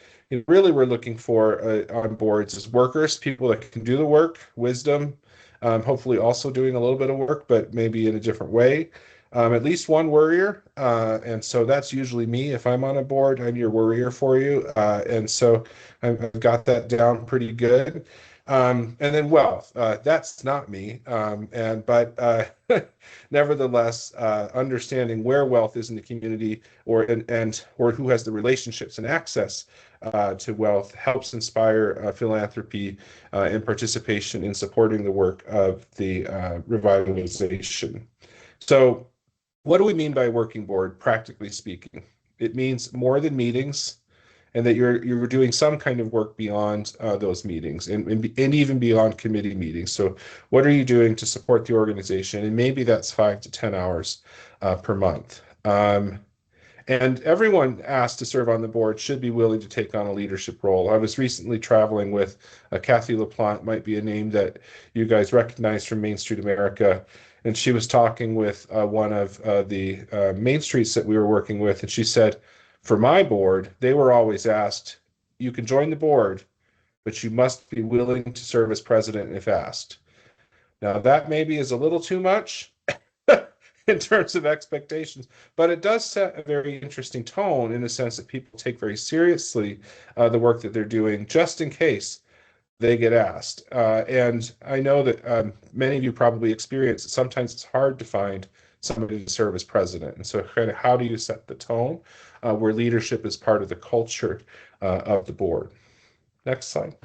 Speaker 9: really we're looking for on boards as workers, people that can do the work, wisdom, hopefully also doing a little bit of work, but maybe in a different way. At least one worrier, and so that's usually me. If I'm on a board, I'm your worrier for you, and so I've got that down pretty good. And then wealth, that's not me. But nevertheless, understanding where wealth is in the community or who has the relationships and access to wealth helps inspire philanthropy and participation in supporting the work of the revitalization. So what do we mean by working board, practically speaking? It means more than meetings, and that you're doing some kind of work beyond those meetings and even beyond committee meetings. So what are you doing to support the organization? And maybe that's 5 to 10 hours per month. And everyone asked to serve on the board should be willing to take on a leadership role. I was recently traveling with Kathy LaPlante, might be a name that you guys recognize from Main Street America. And she was talking with one of the Main Streets that we were working with. And she said, for my board, they were always asked, you can join the board, but you must be willing to serve as president if asked. Now that maybe is a little too much in terms of expectations, but it does set a very interesting tone in the sense that people take very seriously the work that they're doing just in case they get asked. And I know that many of you probably experience that sometimes it's hard to find somebody to serve as president. And so kind of how do you set the tone where leadership is part of the culture of the board? Next slide.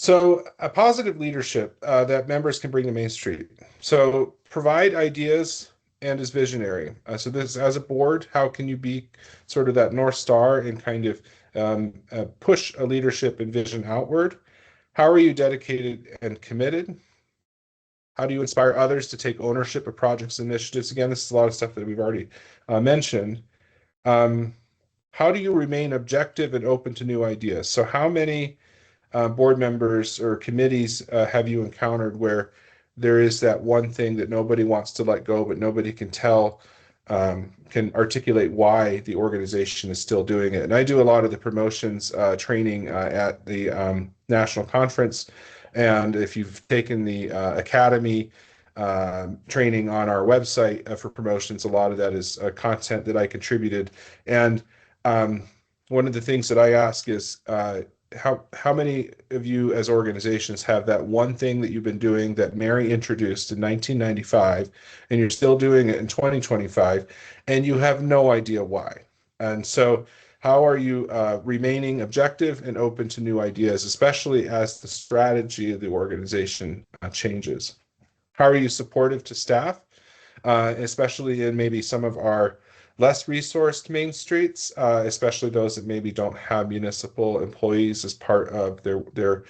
Speaker 9: So a positive leadership that members can bring to Main Street. So provide ideas and is visionary. So this, as a board, how can you be sort of that North Star and kind of push a leadership and vision outward? How are you dedicated and committed? How do you inspire others to take ownership of projects and initiatives? Again, this is a lot of stuff that we've already mentioned. How do you remain objective and open to new ideas? So how many board members or committees have you encountered where there is that one thing that nobody wants to let go, but nobody can tell, can articulate why the organization is still doing it? And I do a lot of the promotions training at the national conference. And if you've taken the academy training on our website for promotions, a lot of that is content that I contributed. And one of the things that I ask is, how many of you as organizations have that one thing that you've been doing that Mary introduced in 1995 and you're still doing it in 2025 and you have no idea why? And so how are you remaining objective and open to new ideas, especially as the strategy of the organization changes? How are you supportive to staff, especially in maybe some of our less resourced main streets, especially those that maybe don't have municipal employees as part of their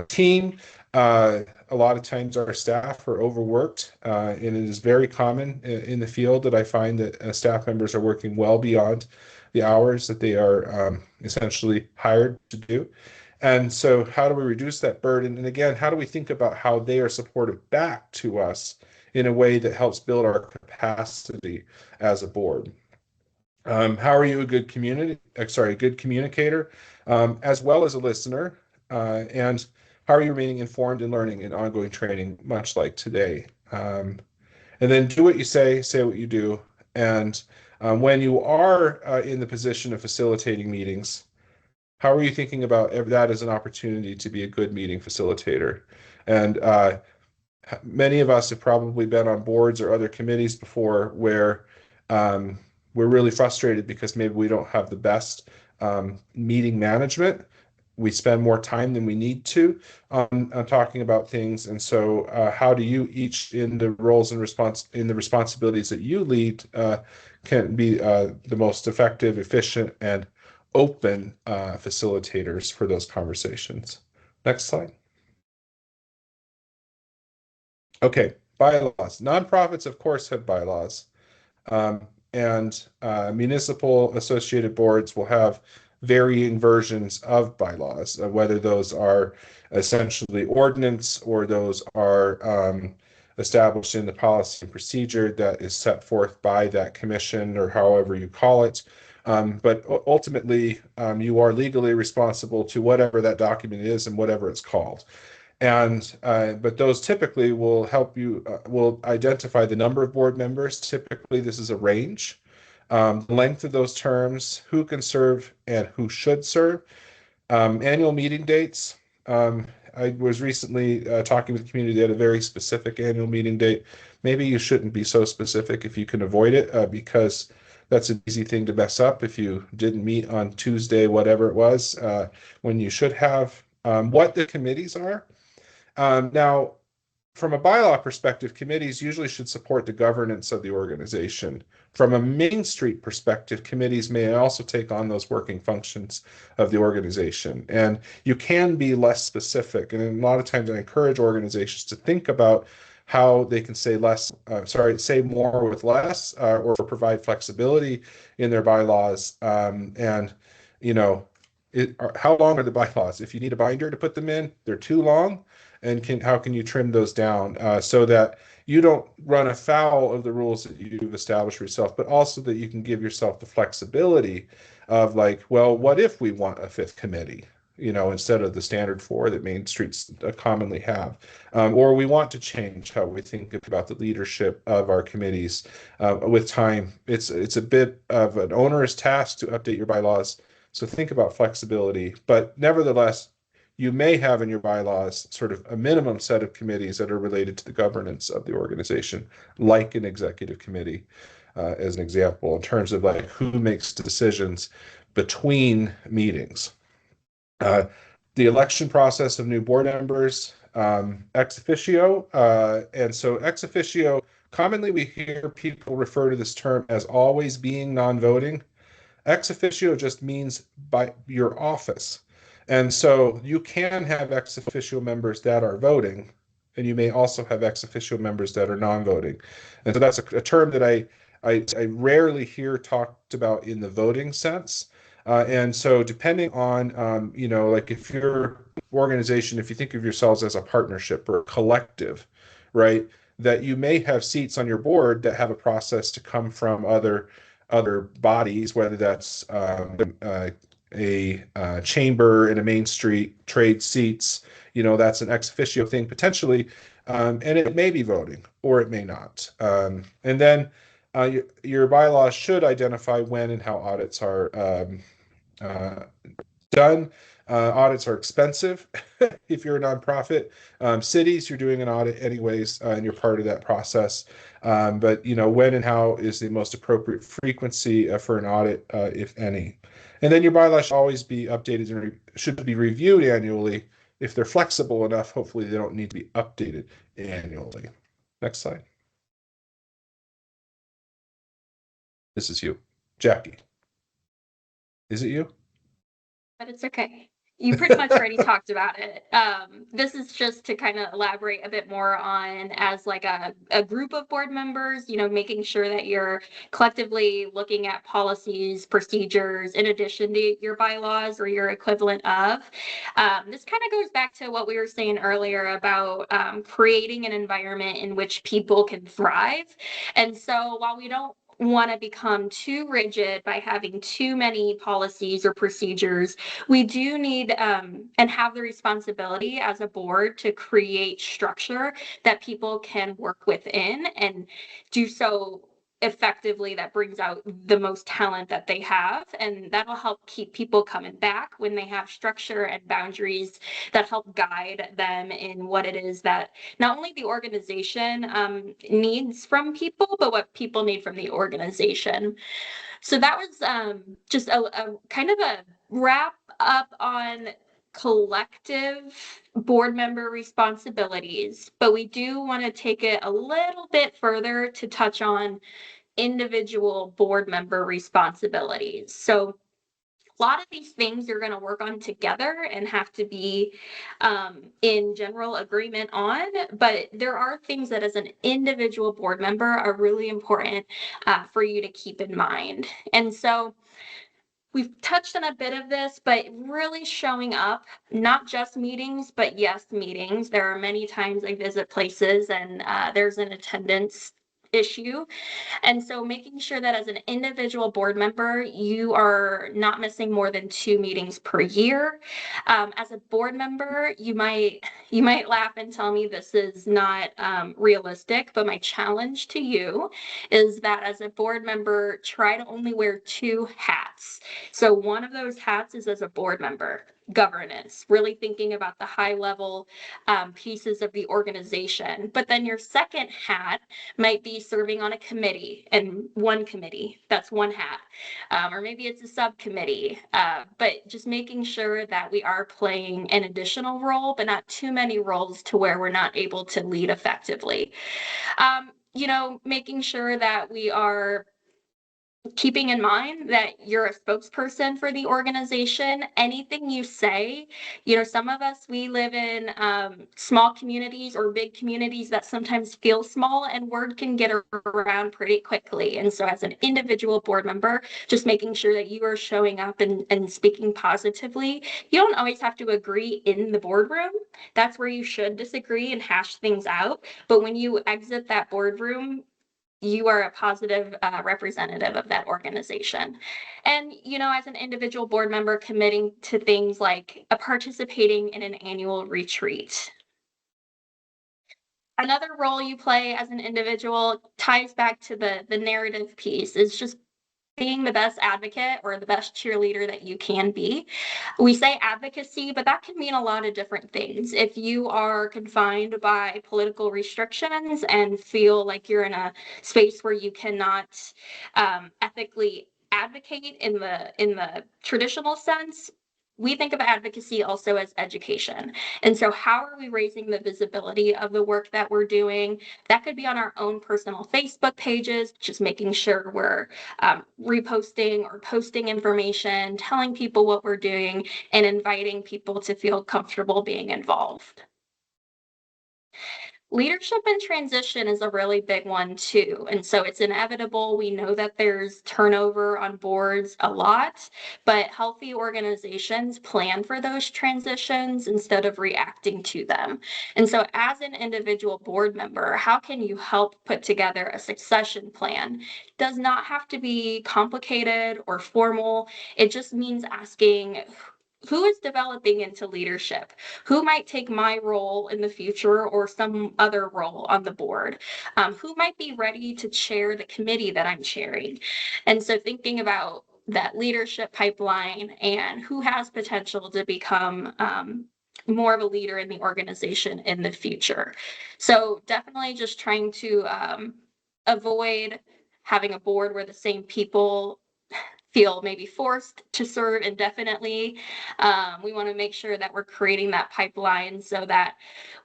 Speaker 9: team. A lot of times our staff are overworked, and it is very common in the field that I find that staff members are working well beyond the hours that they are essentially hired to do. And so how do we reduce that burden? And again, how do we think about how they are supported back to us in a way that helps build our capacity as a board? How are you a good good communicator, as well as a listener? And how are you remaining informed and learning in ongoing training, much like today? And then do what you say what you do. And when you are in the position of facilitating meetings, how are you thinking about that as an opportunity to be a good meeting facilitator? And many of us have probably been on boards or other committees before where we're really frustrated because maybe we don't have the best meeting management. We spend more time than we need to on talking about things. And so how do you each in the roles and responsibilities that you lead can be the most effective, efficient, and open facilitators for those conversations? Next slide. Okay, bylaws. Nonprofits, of course, have bylaws. And municipal associated boards will have varying versions of bylaws, whether those are essentially ordinance or those are established in the policy and procedure that is set forth by that commission or however you call it. But ultimately, you are legally responsible to whatever that document is and whatever it's called. And but those typically will help you, will identify the number of board members. Typically, this is a range. The length of those terms, who can serve and who should serve. Annual meeting dates. I was recently talking with the community. They had a very specific annual meeting date. Maybe you shouldn't be so specific if you can avoid it, because that's an easy thing to mess up if you didn't meet on Tuesday, whatever it was, when you should have. What the committees are. Now, from a bylaw perspective, committees usually should support the governance of the organization. From a Main Street perspective, committees may also take on those working functions of the organization. And you can be less specific. And a lot of times I encourage organizations to think about how they can say say more with less, or provide flexibility in their bylaws. And, you know, how long are the bylaws? If you need a binder to put them in, they're too long. And how can you trim those down so that you don't run afoul of the rules that you've established for yourself, but also that you can give yourself the flexibility of like, well, what if we want a fifth committee, you know, instead of the standard four that Main Streets commonly have, or we want to change how we think about the leadership of our committees with time. It's a bit of an onerous task to update your bylaws. So think about flexibility, but nevertheless, you may have in your bylaws sort of a minimum set of committees that are related to the governance of the organization, like an executive committee, as an example, in terms of like who makes decisions between meetings. The election process of new board members, ex officio. And so ex officio, commonly we hear people refer to this term as always being non-voting. Ex officio just means by your office. And so you can have ex officio members that are voting, and you may also have ex officio members that are non-voting. And so that's a term that I rarely hear talked about in the voting sense. And so depending on, you know, like if your organization, if you think of yourselves as a partnership or a collective, right, that you may have seats on your board that have a process to come from other bodies, whether that's a chamber in a Main Street, trade seats, you know, that's an ex officio thing potentially, and it may be voting or it may not. And then your bylaws should identify when and how audits are done. Audits are expensive if you're a nonprofit. Cities, you're doing an audit anyways, and you're part of that process. But you know, when and how is the most appropriate frequency for an audit, if any. And then your bylaws should always be updated and should be reviewed annually. If they're flexible enough, hopefully they don't need to be updated annually. Next slide. This is you. Jackie. Is it you?
Speaker 8: But it's okay. You pretty much already talked about it. This is just to kind of elaborate a bit more on as like a group of board members, you know, making sure that you're collectively looking at policies, procedures, in addition to your bylaws or your equivalent of. This kind of goes back to what we were saying earlier about creating an environment in which people can thrive. And so while we don't want to become too rigid by having too many policies or procedures, we do need and have the responsibility as a board to create structure that people can work within and do so effectively, that brings out the most talent that they have, and that'll help keep people coming back when they have structure and boundaries that help guide them in what it is that not only the organization needs from people, but what people need from the organization. So that was just a kind of a wrap up on collective board member responsibilities, but we do want to take it a little bit further to touch on individual board member responsibilities. So a lot of these things you're going to work on together and have to be in general agreement on, but there are things that as an individual board member are really important for you to keep in mind. And so we've touched on a bit of this, but really showing up, not just meetings, but yes, meetings. There are many times I visit places and there's an attendance issue. And so making sure that as an individual board member, you are not missing more than 2 meetings per year. As a board member, you might laugh and tell me this is not realistic, but my challenge to you is that as a board member, try to only wear 2 hats. So one of those hats is as a board member. Governance, really thinking about the high level pieces of the organization. But then your second hat might be serving on a committee, and one committee, that's one hat. Or maybe it's a subcommittee, but just making sure that we are playing an additional role, but not too many roles to where we're not able to lead effectively. You know, making sure that we are keeping in mind that you're a spokesperson for the organization. Anything you say, you know, some of us, we live in small communities or big communities that sometimes feel small, and word can get around pretty quickly. And so as an individual board member, just making sure that you are showing up and speaking positively. You don't always have to agree in the boardroom. That's where you should disagree and hash things out. But when you exit that boardroom, you are a positive representative of that organization. And, you know, as an individual board member, committing to things like participating in an annual retreat. Another role you play as an individual ties back to the narrative piece, is just being the best advocate or the best cheerleader that you can be. We say advocacy, but that can mean a lot of different things. If you are confined by political restrictions and feel like you're in a space where you cannot ethically advocate in the traditional sense, we think of advocacy also as education. And so how are we raising the visibility of the work that we're doing? That could be on our own personal Facebook pages, just making sure we're reposting or posting information, telling people what we're doing, and inviting people to feel comfortable being involved. Leadership and transition is a really big one too. And so it's inevitable. We know that there's turnover on boards a lot, but healthy organizations plan for those transitions instead of reacting to them. And so as an individual board member, how can you help put together a succession plan? It does not have to be complicated or formal. It just means asking, who is developing into leadership? Who might take my role in the future or some other role on the board? Who might be ready to chair the committee that I'm chairing? And so thinking about that leadership pipeline and who has potential to become more of a leader in the organization in the future. So definitely just trying to avoid having a board where the same people feel maybe forced to serve indefinitely. We want to make sure that we're creating that pipeline so that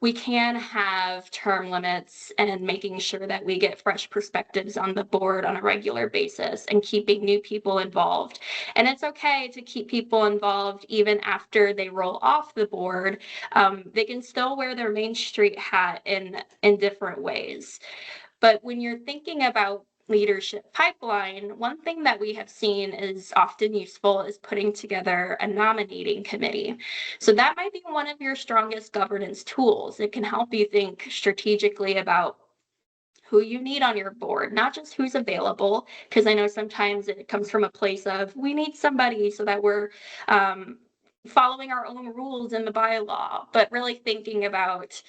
Speaker 8: we can have term limits and making sure that we get fresh perspectives on the board on a regular basis and keeping new people involved. And it's okay to keep people involved even after they roll off the board. They can still wear their Main Street hat in different ways. But when you're thinking about leadership pipeline, one thing that we have seen is often useful is putting together a nominating committee. So that might be one of your strongest governance tools. It can help you think strategically about who you need on your board, not just who's available, because I know sometimes it comes from a place of we need somebody so that we're following our own rules in the bylaw, but really thinking about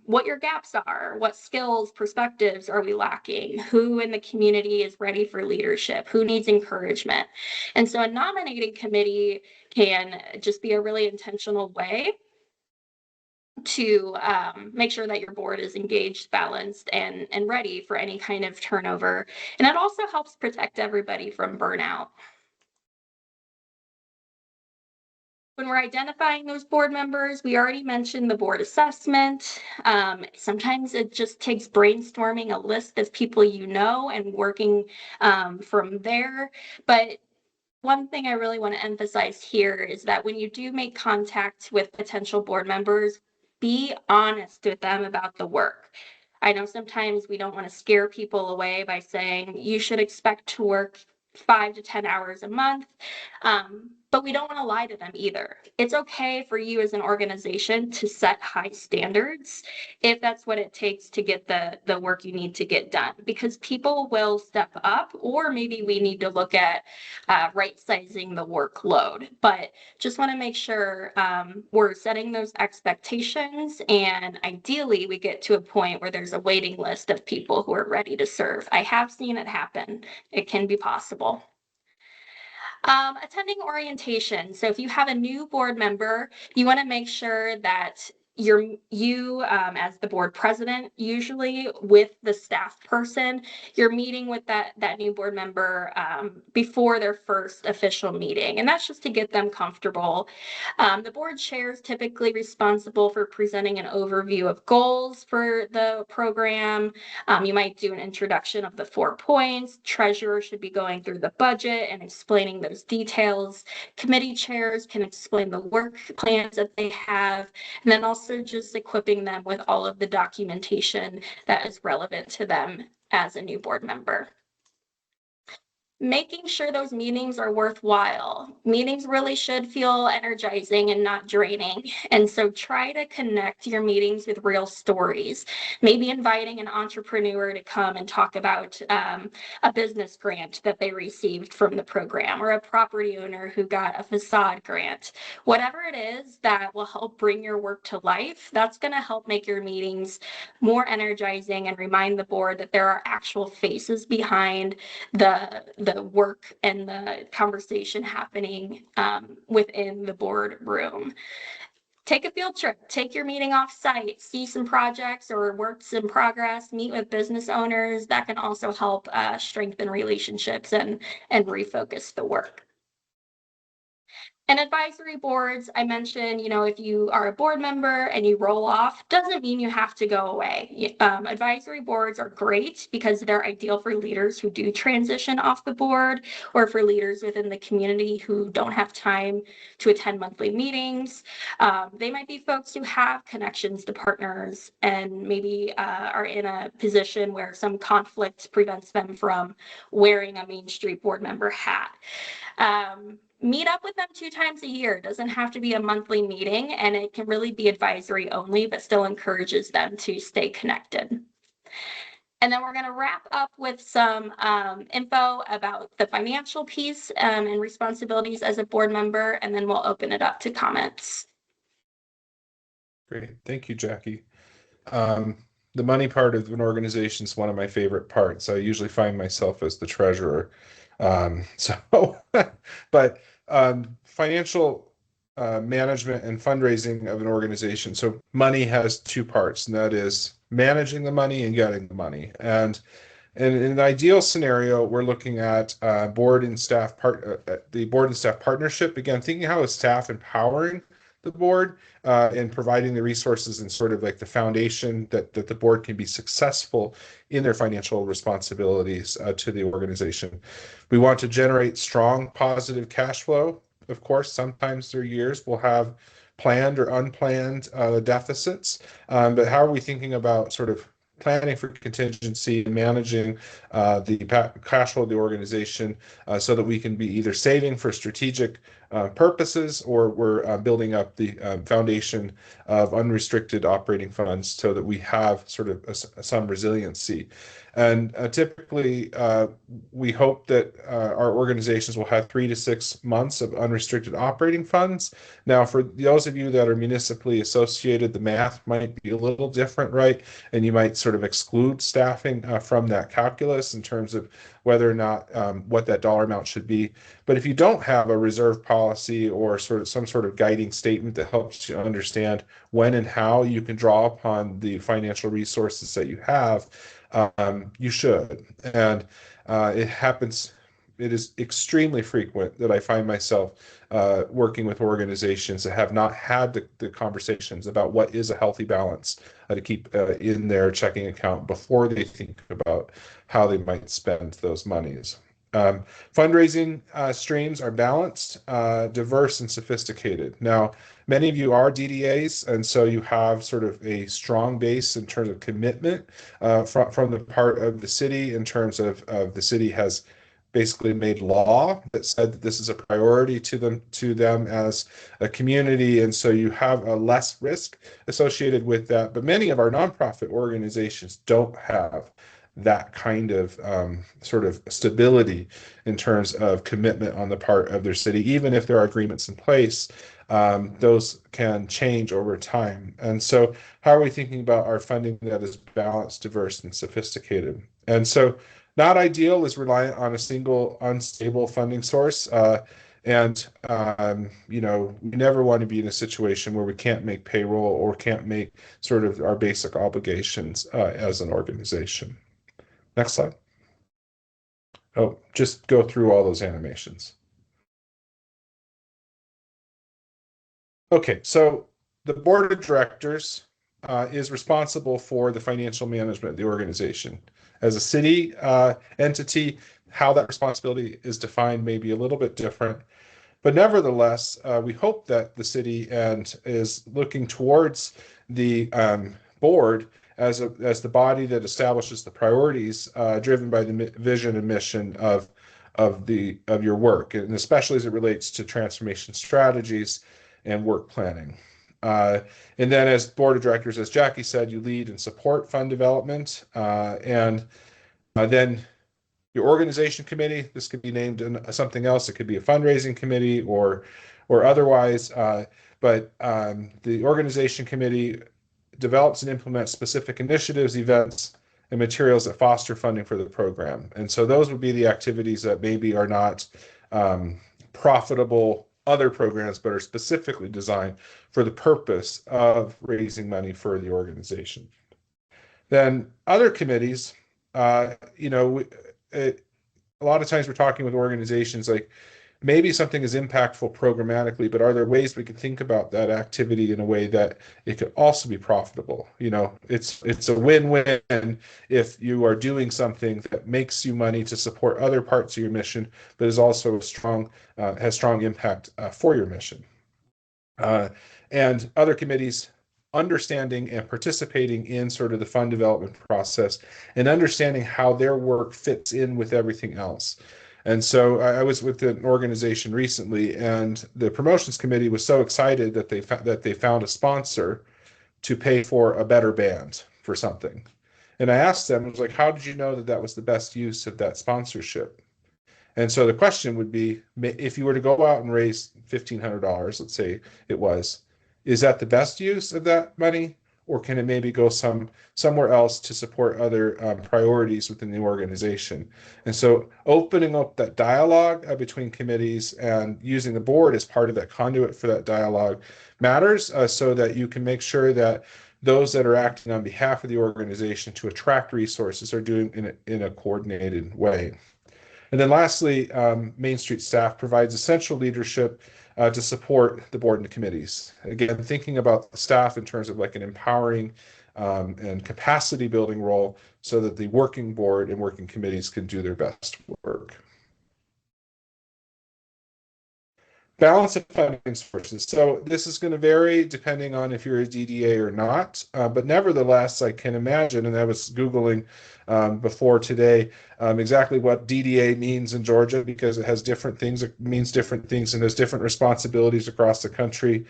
Speaker 8: what your gaps are, what skills, perspectives are we lacking, who in the community is ready for leadership, who needs encouragement. And so a nominating committee can just be a really intentional way to make sure that your board is engaged, balanced, and ready for any kind of turnover. And it also helps protect everybody from burnout. When we're identifying those board members, we already mentioned the board assessment. Sometimes it just takes brainstorming a list of people you know and working from there. But one thing I really want to emphasize here is that when you do make contact with potential board members, be honest with them about the work. I know sometimes we don't want to scare people away by saying you should expect to work 5 to 10 hours a month. But we don't want to lie to them either. It's okay for you as an organization to set high standards if that's what it takes to get the work you need to get done, because people will step up, or maybe we need to look at right sizing the workload. But just want to make sure we're setting those expectations, and ideally we get to a point where there's a waiting list of people who are ready to serve. I have seen it happen. It can be possible. Attending orientation. So if you have a new board member, you want to make sure that you as the board president, usually with the staff person, you're meeting with that new board member before their first official meeting. And that's just to get them comfortable. The board chair is typically responsible for presenting an overview of goals for the program. You might do an introduction of the 4 points. Treasurer should be going through the budget and explaining those details. Committee chairs can explain the work plans that they have, and then also just equipping them with all of the documentation that is relevant to them as a new board member. Making sure those meetings are worthwhile. Meetings really should feel energizing and not draining. And so try to connect your meetings with real stories. Maybe inviting an entrepreneur to come and talk about a business grant that they received from the program, or a property owner who got a facade grant. Whatever it is that will help bring your work to life, that's going to help make your meetings more energizing and remind the board that there are actual faces behind the work and the conversation happening within the board room. Take a field trip, take your meeting off site, see some projects or works in progress, meet with business owners. That can also help strengthen relationships and refocus the work. And advisory boards, I mentioned, if you are a board member and you roll off, doesn't mean you have to go away. Advisory boards are great because they're ideal for leaders who do transition off the board, or for leaders within the community who don't have time to attend monthly meetings. They might be folks who have connections to partners and maybe are in a position where some conflict prevents them from wearing a Main Street board member hat. Meet up with them 2 times a year. It doesn't have to be a monthly meeting, and it can really be advisory only, but still encourages them to stay connected. And then we're going to wrap up with some info about the financial piece and responsibilities as a board member, and then we'll open it up to comments.
Speaker 9: Great. Thank you, Jackie. The money part of an organization is one of my favorite parts. I usually find myself as the treasurer. But financial management and fundraising of an organization. So money has 2 parts, and that is managing the money and getting the money. And And in an ideal scenario, we're looking at the board and staff partnership. Again, thinking how is staff empowering the board and providing the resources and sort of like the foundation that the board can be successful in their financial responsibilities to the organization. We want to generate strong positive cash flow. Of course, sometimes there are years we'll have planned or unplanned deficits, but how are we thinking about sort of planning for contingency, managing the cash flow of the organization so that we can be either saving for strategic purposes, or we're building up the foundation of unrestricted operating funds so that we have sort of some resiliency. And typically, we hope that our organizations will have 3 to 6 months of unrestricted operating funds. Now, for those of you that are municipally associated, the math might be a little different, right? And you might sort of exclude staffing from that calculus in terms of whether or not what that dollar amount should be. But if you don't have a reserve policy or sort of some sort of guiding statement that helps you understand when and how you can draw upon the financial resources that you have, you should. And it is extremely frequent that I find myself working with organizations that have not had the conversations about what is a healthy balance to keep in their checking account before they think about how they might spend those monies. Fundraising streams are balanced, diverse, and sophisticated. Now, many of you are DDAs, and so you have sort of a strong base in terms of commitment from the part of the city, in terms of the city has basically made law that said that this is a priority to them as a community, and so you have a less risk associated with that. But many of our nonprofit organizations don't have that kind of sort of stability in terms of commitment on the part of their city. Even if there are agreements in place, those can change over time. And so how are we thinking about our funding that is balanced, diverse, and sophisticated? And so not ideal is reliant on a single unstable funding source. You know, we never want to be in a situation where we can't make payroll or can't make sort of our basic obligations as an organization. Next slide. Oh, just go through all those animations. Okay, so the board of directors is responsible for the financial management of the organization. As a city entity, how that responsibility is defined may be a little bit different, but nevertheless, we hope that the city is looking towards the board as the body that establishes the priorities driven by the vision and mission of your work, and especially as it relates to transformation strategies and work planning. And then as board of directors, as Jackie said, you lead and support fund development. And then your organization committee, this could be named something else. It could be a fundraising committee or otherwise. But the organization committee develops and implements specific initiatives, events, and materials that foster funding for the program. And so those would be the activities that maybe are not profitable other programs, but are specifically designed for the purpose of raising money for the organization. Then other committees, you know, a lot of times we're talking with organizations like maybe something is impactful programmatically, but are there ways we could think about that activity in a way that it could also be profitable? You know, it's a win-win if you are doing something that makes you money to support other parts of your mission, but is also has strong impact for your mission. And other committees understanding and participating in sort of the fund development process and understanding how their work fits in with everything else. And so I was with an organization recently, and the promotions committee was so excited that they found a sponsor to pay for a better band for something. And I asked them, I was like, how did you know that that was the best use of that sponsorship? And so the question would be, if you were to go out and raise $1,500, let's say it was, is that the best use of that money? Or can it maybe go somewhere else to support other priorities within the organization? And so opening up that dialogue between committees and using the board as part of that conduit for that dialogue matters, so that you can make sure that those that are acting on behalf of the organization to attract resources are doing in a coordinated way. And then lastly, Main Street staff provides essential leadership to support the board and committees. Again, thinking about the staff in terms of like an empowering and capacity building role so that the working board and working committees can do their best work. Balance of funding sources. So this is going to vary depending on if you're a DDA or not, but nevertheless, I can imagine, and I was Googling before today, exactly what DDA means in Georgia, because it has different things, it means different things, and there's different responsibilities across the country.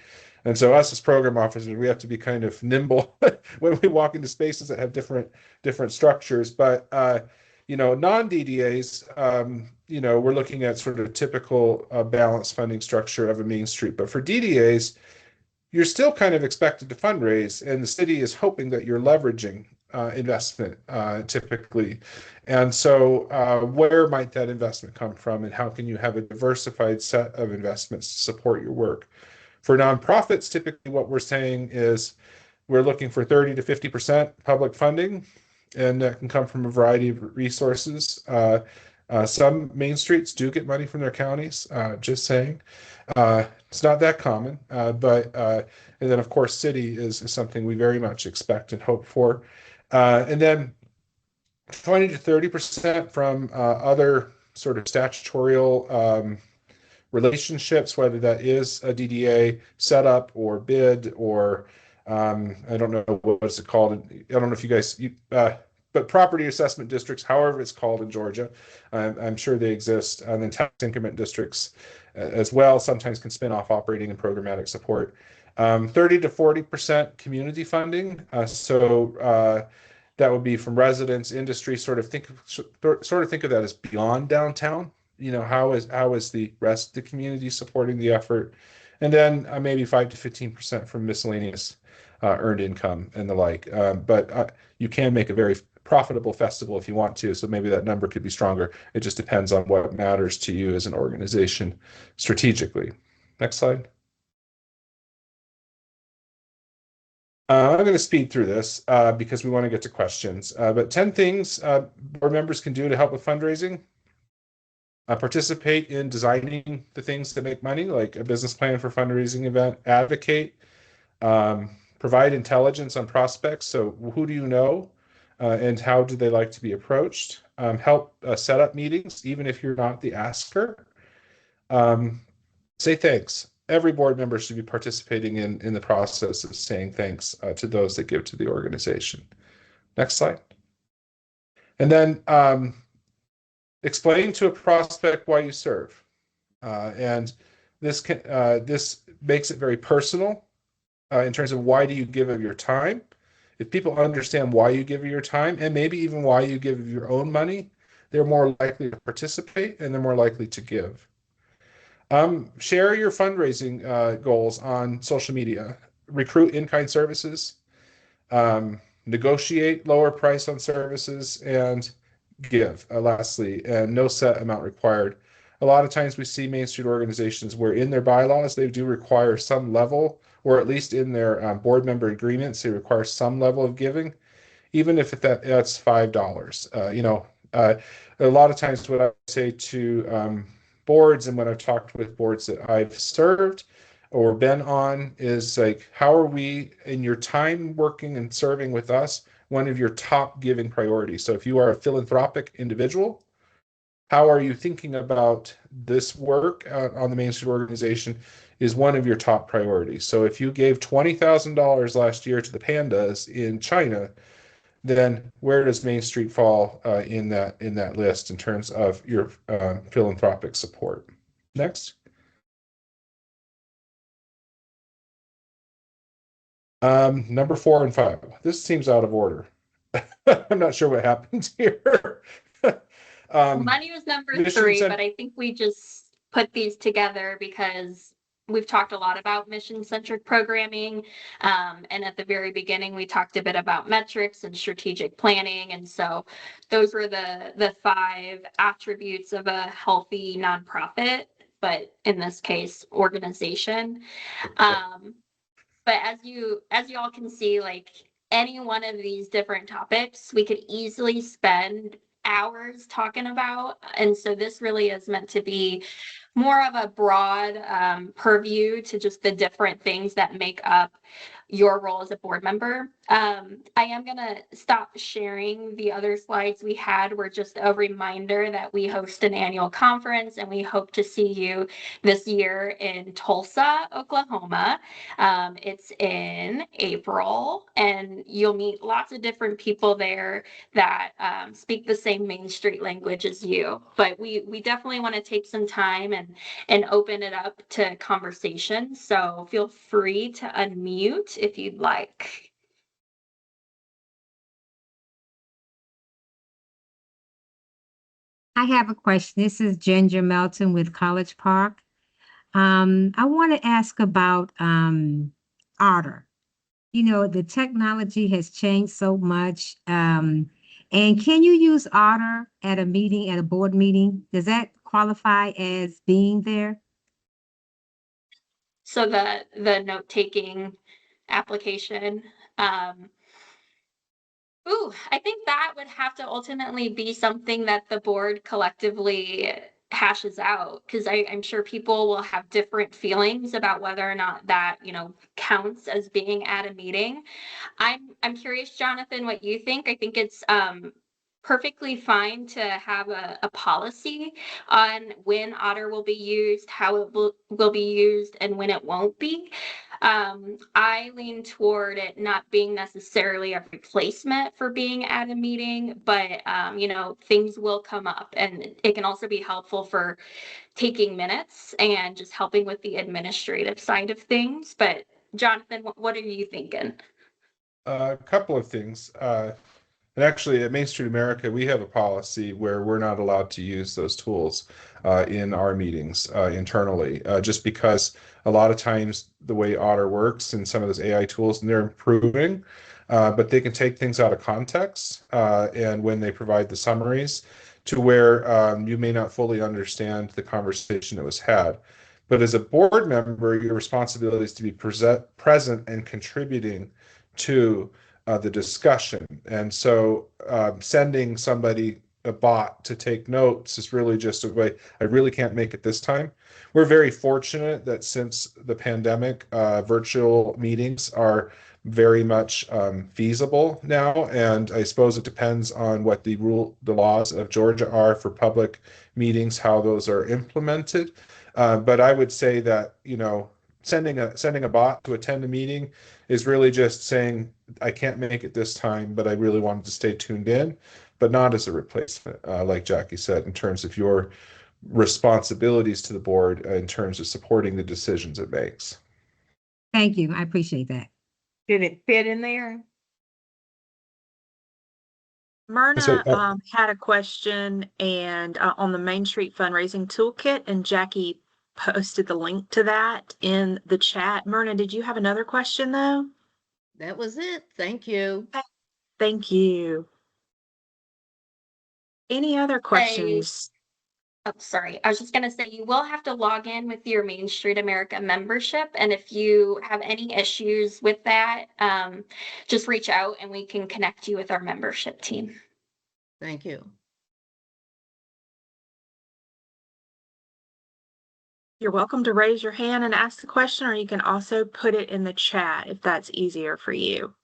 Speaker 9: And so us as program officers, we have to be kind of nimble when we walk into spaces that have different structures. But non-DDAs, we're looking at sort of typical balanced funding structure of a Main Street. But for DDAs, you're still kind of expected to fundraise, and the city is hoping that you're leveraging investment typically. And so where might that investment come from, and how can you have a diversified set of investments to support your work? For nonprofits, typically what we're saying is we're looking for 30 to 50% public funding, and that can come from a variety of resources. Some Main Streets do get money from their counties, just saying. It's not that common, and then of course city is something we very much expect and hope for. And then 20 to 30% from other sort of statutorial relationships, whether that is a DDA setup or bid or I don't know what's it called. I don't know if you guys, but property assessment districts, however it's called in Georgia, I'm sure they exist. And then tax increment districts as well sometimes can spin off operating and programmatic support. 30 to 40% community funding. So that would be from residents, industry. Sort of think of that as beyond downtown. How is the rest of the community supporting the effort? And then maybe 5 to 15% from miscellaneous earned income and the like. But you can make a very profitable festival if you want to, so maybe that number could be stronger. It just depends on what matters to you as an organization strategically. Next slide. I'm going to speed through this because we want to get to questions. But 10 things board members can do to help with fundraising. Participate in designing the things that make money, like a business plan for fundraising event. Advocate. Provide intelligence on prospects. So who do you know and how do they like to be approached? Help set up meetings, even if you're not the asker. Say thanks. Every board member should be participating in the process of saying thanks to those that give to the organization. Next slide. And then explain to a prospect why you serve. And this makes it very personal in terms of why do you give of your time. If people understand why you give of your time and maybe even why you give of your own money, they're more likely to participate and they're more likely to give. Share your fundraising goals on social media. Recruit in-kind services. Negotiate lower price on services and give. Lastly, and no set amount required. A lot of times we see Main Street organizations where in their bylaws they do require some level, or at least in their board member agreements, they require some level of giving, even if that's $5. A lot of times what I say to boards and when I've talked with boards that I've served or been on is like, how are we in your time working and serving with us, one of your top giving priorities? So if you are a philanthropic individual, how are you thinking about this work on the Main Street organization is one of your top priorities. So if you gave $20,000 last year to the pandas in China, then where does Main Street fall in that list in terms of your philanthropic support? Next. Number 4 and 5. This seems out of order. I'm not sure what happened here.
Speaker 8: Money was number 3, but I think we just put these together because we've talked a lot about mission-centric programming. And at the very beginning, we talked a bit about metrics and strategic planning. And so those were the 5 attributes of a healthy nonprofit, but in this case, organization. But as you all can see, like any one of these different topics, we could easily spend hours talking about. And so this really is meant to be more of a broad purview to just the different things that make up your role as a board member. I am going to stop sharing the other slides we had. Were just a reminder that we host an annual conference and we hope to see you this year in Tulsa, Oklahoma. It's in April and you'll meet lots of different people there that speak the same Main Street language as you. But we definitely want to take some time and open it up to conversation. So feel free to unmute if you'd like.
Speaker 6: I have a question. This is Ginger Melton with College Park. I want to ask about Otter. You know, the technology has changed so much. And can you use Otter at a meeting, at a board meeting? Does that qualify as being there?
Speaker 8: So the note-taking application. I think that would have to ultimately be something that the board collectively hashes out, because I'm sure people will have different feelings about whether or not that, counts as being at a meeting. I'm curious, Jonathan, what you think. I think it's perfectly fine to have a policy on when Otter will be used, how it will be used, and when it won't be. I lean toward it not being necessarily a replacement for being at a meeting, but things will come up, and it can also be helpful for taking minutes and just helping with the administrative side of things. But Jonathan, what are you thinking?
Speaker 9: A couple of things. And actually, at Main Street America, we have a policy where we're not allowed to use those tools in our meetings internally, just because a lot of times the way Otter works and some of those AI tools, and they're improving, but they can take things out of context. And when they provide the summaries to where you may not fully understand the conversation that was had. But as a board member, your responsibility is to be present and contributing to the discussion. And so sending somebody a bot to take notes is really just a way. I really can't make it this time. We're very fortunate that since the pandemic, virtual meetings are very much feasible now. And I suppose it depends on what the laws of Georgia are for public meetings, how those are implemented. But I would say that, sending a bot to attend a meeting is really just saying, I can't make it this time, but I really wanted to stay tuned in, but not as a replacement, like Jackie said, in terms of your responsibilities to the board, in terms of supporting the decisions it makes.
Speaker 6: Thank you. I appreciate that.
Speaker 2: Did it fit in there?
Speaker 4: Myrna had a question and on the Main Street fundraising toolkit, and Jackie posted the link to that in the chat. Myrna, did you have another question though?
Speaker 10: That was it. Thank you.
Speaker 4: Thank you. Any other questions?
Speaker 8: Oh, sorry. I was just going to say you will have to log in with your Main Street America membership. And if you have any issues with that, just reach out and we can connect you with our membership team.
Speaker 10: Thank you.
Speaker 4: You're welcome to raise your hand and ask the question, or you can also put it in the chat if that's easier for you.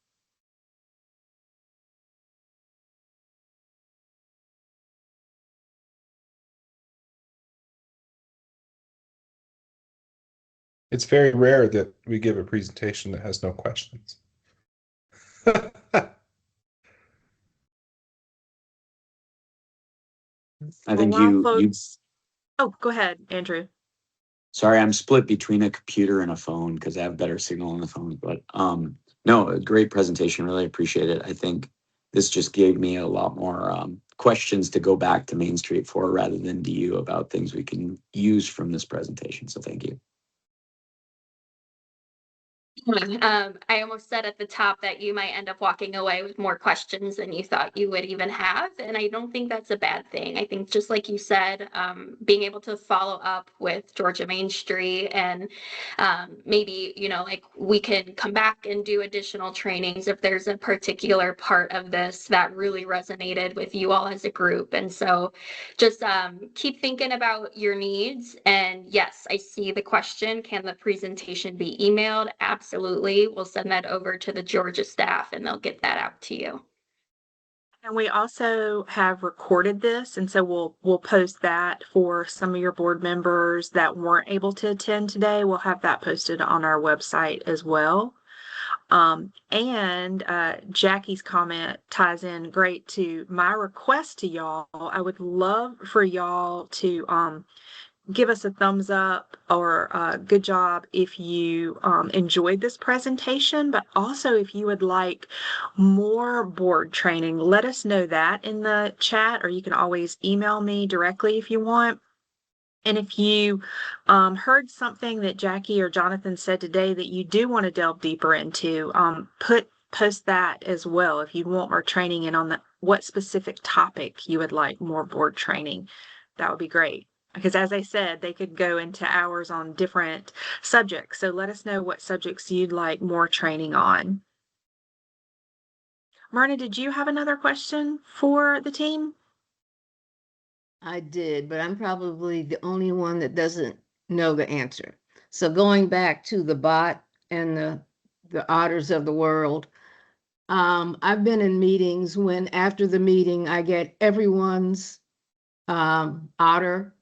Speaker 9: It's very rare that we give a presentation that has no questions.
Speaker 11: I think
Speaker 4: Oh, go ahead, Andrew.
Speaker 11: Sorry, I'm split between a computer and a phone because I have better signal on the phone. But no, a great presentation. Really appreciate it. I think this just gave me a lot more questions to go back to Main Street for rather than to you about things we can use from this presentation. So thank you.
Speaker 8: I almost said at the top that you might end up walking away with more questions than you thought you would even have. And I don't think that's a bad thing. I think just like you said, being able to follow up with Georgia Main Street and maybe, like we can come back and do additional trainings if there's a particular part of this that really resonated with you all as a group. And so just keep thinking about your needs. And yes, I see the question, can the presentation be emailed? Absolutely. We'll send that over to the Georgia staff and they'll get that out to you.
Speaker 4: And we also have recorded this, and so we'll post that for some of your board members that weren't able to attend today. We'll have that posted on our website as well. And Jackie's comment ties in great to my request to y'all. I would love for y'all to give us a thumbs up or good job if you enjoyed this presentation, but also if you would like more board training, let us know that in the chat, or you can always email me directly if you want. And if you heard something that Jackie or Jonathan said today that you do want to delve deeper into, post that as well. If you want more training and on what specific topic you would like more board training, that would be great. Because as I said, they could go into hours on different subjects. So let us know what subjects you'd like more training on. Myrna, did you have another question for the team?
Speaker 10: I did, but I'm probably the only one that doesn't know the answer. So going back to the bot and the otters of the world, I've been in meetings when after the meeting I get everyone's otter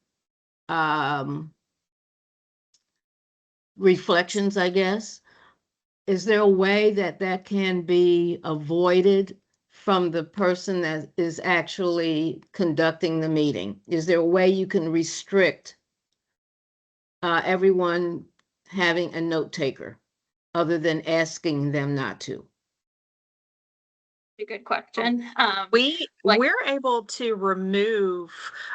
Speaker 10: reflections, I guess. Is there a way that that can be avoided from the person that is actually conducting the meeting? Is there a way you can restrict everyone having a note taker other than asking them not to?
Speaker 8: A good question.
Speaker 4: We're able to remove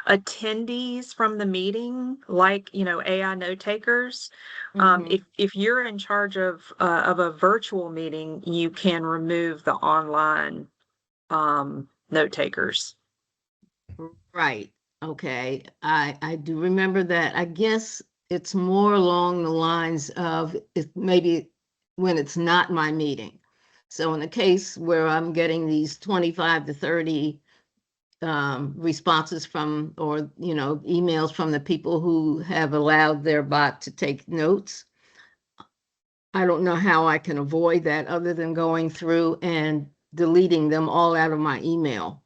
Speaker 4: attendees from the meeting, like AI note takers. If you're in charge of a virtual meeting, you can remove the online note takers.
Speaker 10: Right. Okay. I do remember that. I guess it's more along the lines of maybe when it's not my meeting. So in the case where I'm getting these 25 to 30 responses from, or, emails from the people who have allowed their bot to take notes, I don't know how I can avoid that other than going through and deleting them all out of my email.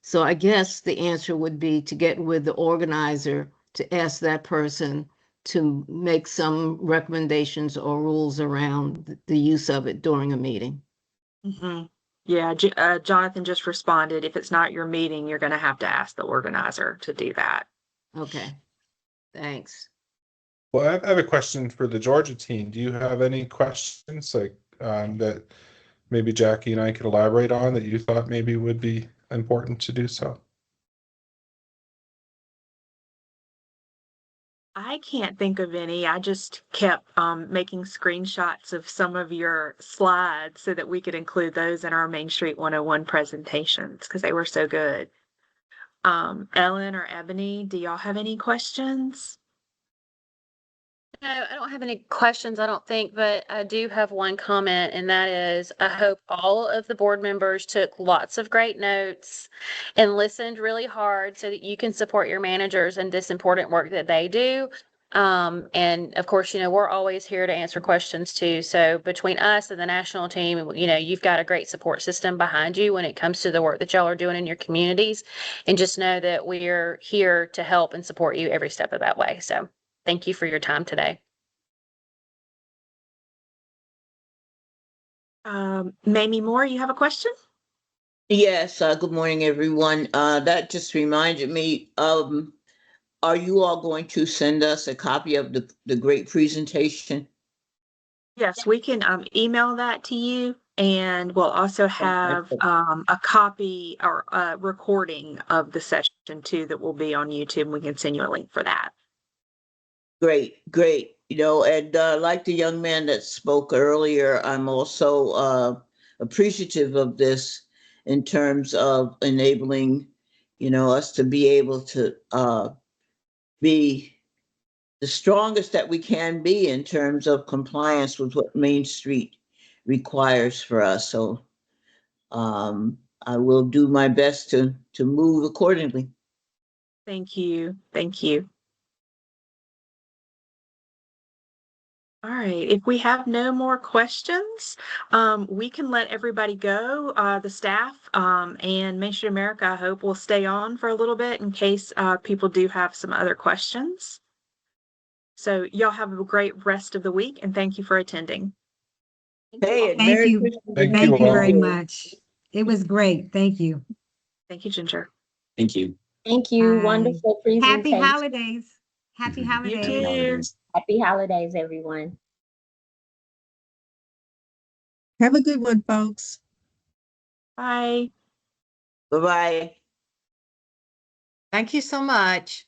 Speaker 10: So I guess the answer would be to get with the organizer to ask that person to make some recommendations or rules around the use of it during a meeting.
Speaker 4: Yeah, Jonathan just responded, if it's not your meeting, you're going to have to ask the organizer to do that.
Speaker 10: Okay, thanks.
Speaker 9: Well, I have a question for the Georgia team. Do you have any questions that maybe Jackie and I could elaborate on that you thought maybe would be important to do so?
Speaker 4: I can't think of any. I just kept making screenshots of some of your slides so that we could include those in our Main Street 101 presentations because they were so good. Ellen or Ebony, do y'all have any questions?
Speaker 7: No, I don't have any questions, I don't think, but I do have one comment, and that is I hope all of the board members took lots of great notes and listened really hard so that you can support your managers in this important work that they do. And of course, we're always here to answer questions too. So between us and the national team, you've got a great support system behind you when it comes to the work that y'all are doing in your communities. And just know that we're here to help and support you every step of that way. So thank you for your time today.
Speaker 4: Mamie Moore, you have a question?
Speaker 1: Yes, good morning, everyone. That just reminded me, are you all going to send us a copy of the great presentation?
Speaker 4: Yes, we can email that to you, and we'll also have a copy or a recording of the session too that will be on YouTube. We can send you a link for that.
Speaker 1: Great, great. And like the young man that spoke earlier, I'm also appreciative of this in terms of enabling, us to be able to be the strongest that we can be in terms of compliance with what Main Street requires for us. So I will do my best to move accordingly.
Speaker 4: Thank you. Thank you. All right, if we have no more questions, we can let everybody go. The staff and Main Street America, I hope, will stay on for a little bit in case people do have some other questions. So y'all have a great rest of the week, and thank you for attending.
Speaker 1: Hey, and
Speaker 6: Thank
Speaker 1: Merry
Speaker 6: you.
Speaker 1: Christmas.
Speaker 9: Thank
Speaker 6: Thank
Speaker 9: you
Speaker 6: you
Speaker 9: all.
Speaker 6: very much. It was great. Thank you.
Speaker 4: Thank you, Ginger.
Speaker 11: Thank you.
Speaker 12: Thank you.
Speaker 6: Bye.
Speaker 12: Wonderful
Speaker 6: Happy
Speaker 12: presentation.
Speaker 6: holidays. Happy
Speaker 11: Mhm.
Speaker 4: You
Speaker 6: holidays.
Speaker 11: Happy
Speaker 4: too.
Speaker 11: holidays.
Speaker 12: Happy holidays, everyone.
Speaker 13: Have a good one, folks.
Speaker 4: Bye.
Speaker 1: Bye-bye.
Speaker 10: Thank you so much.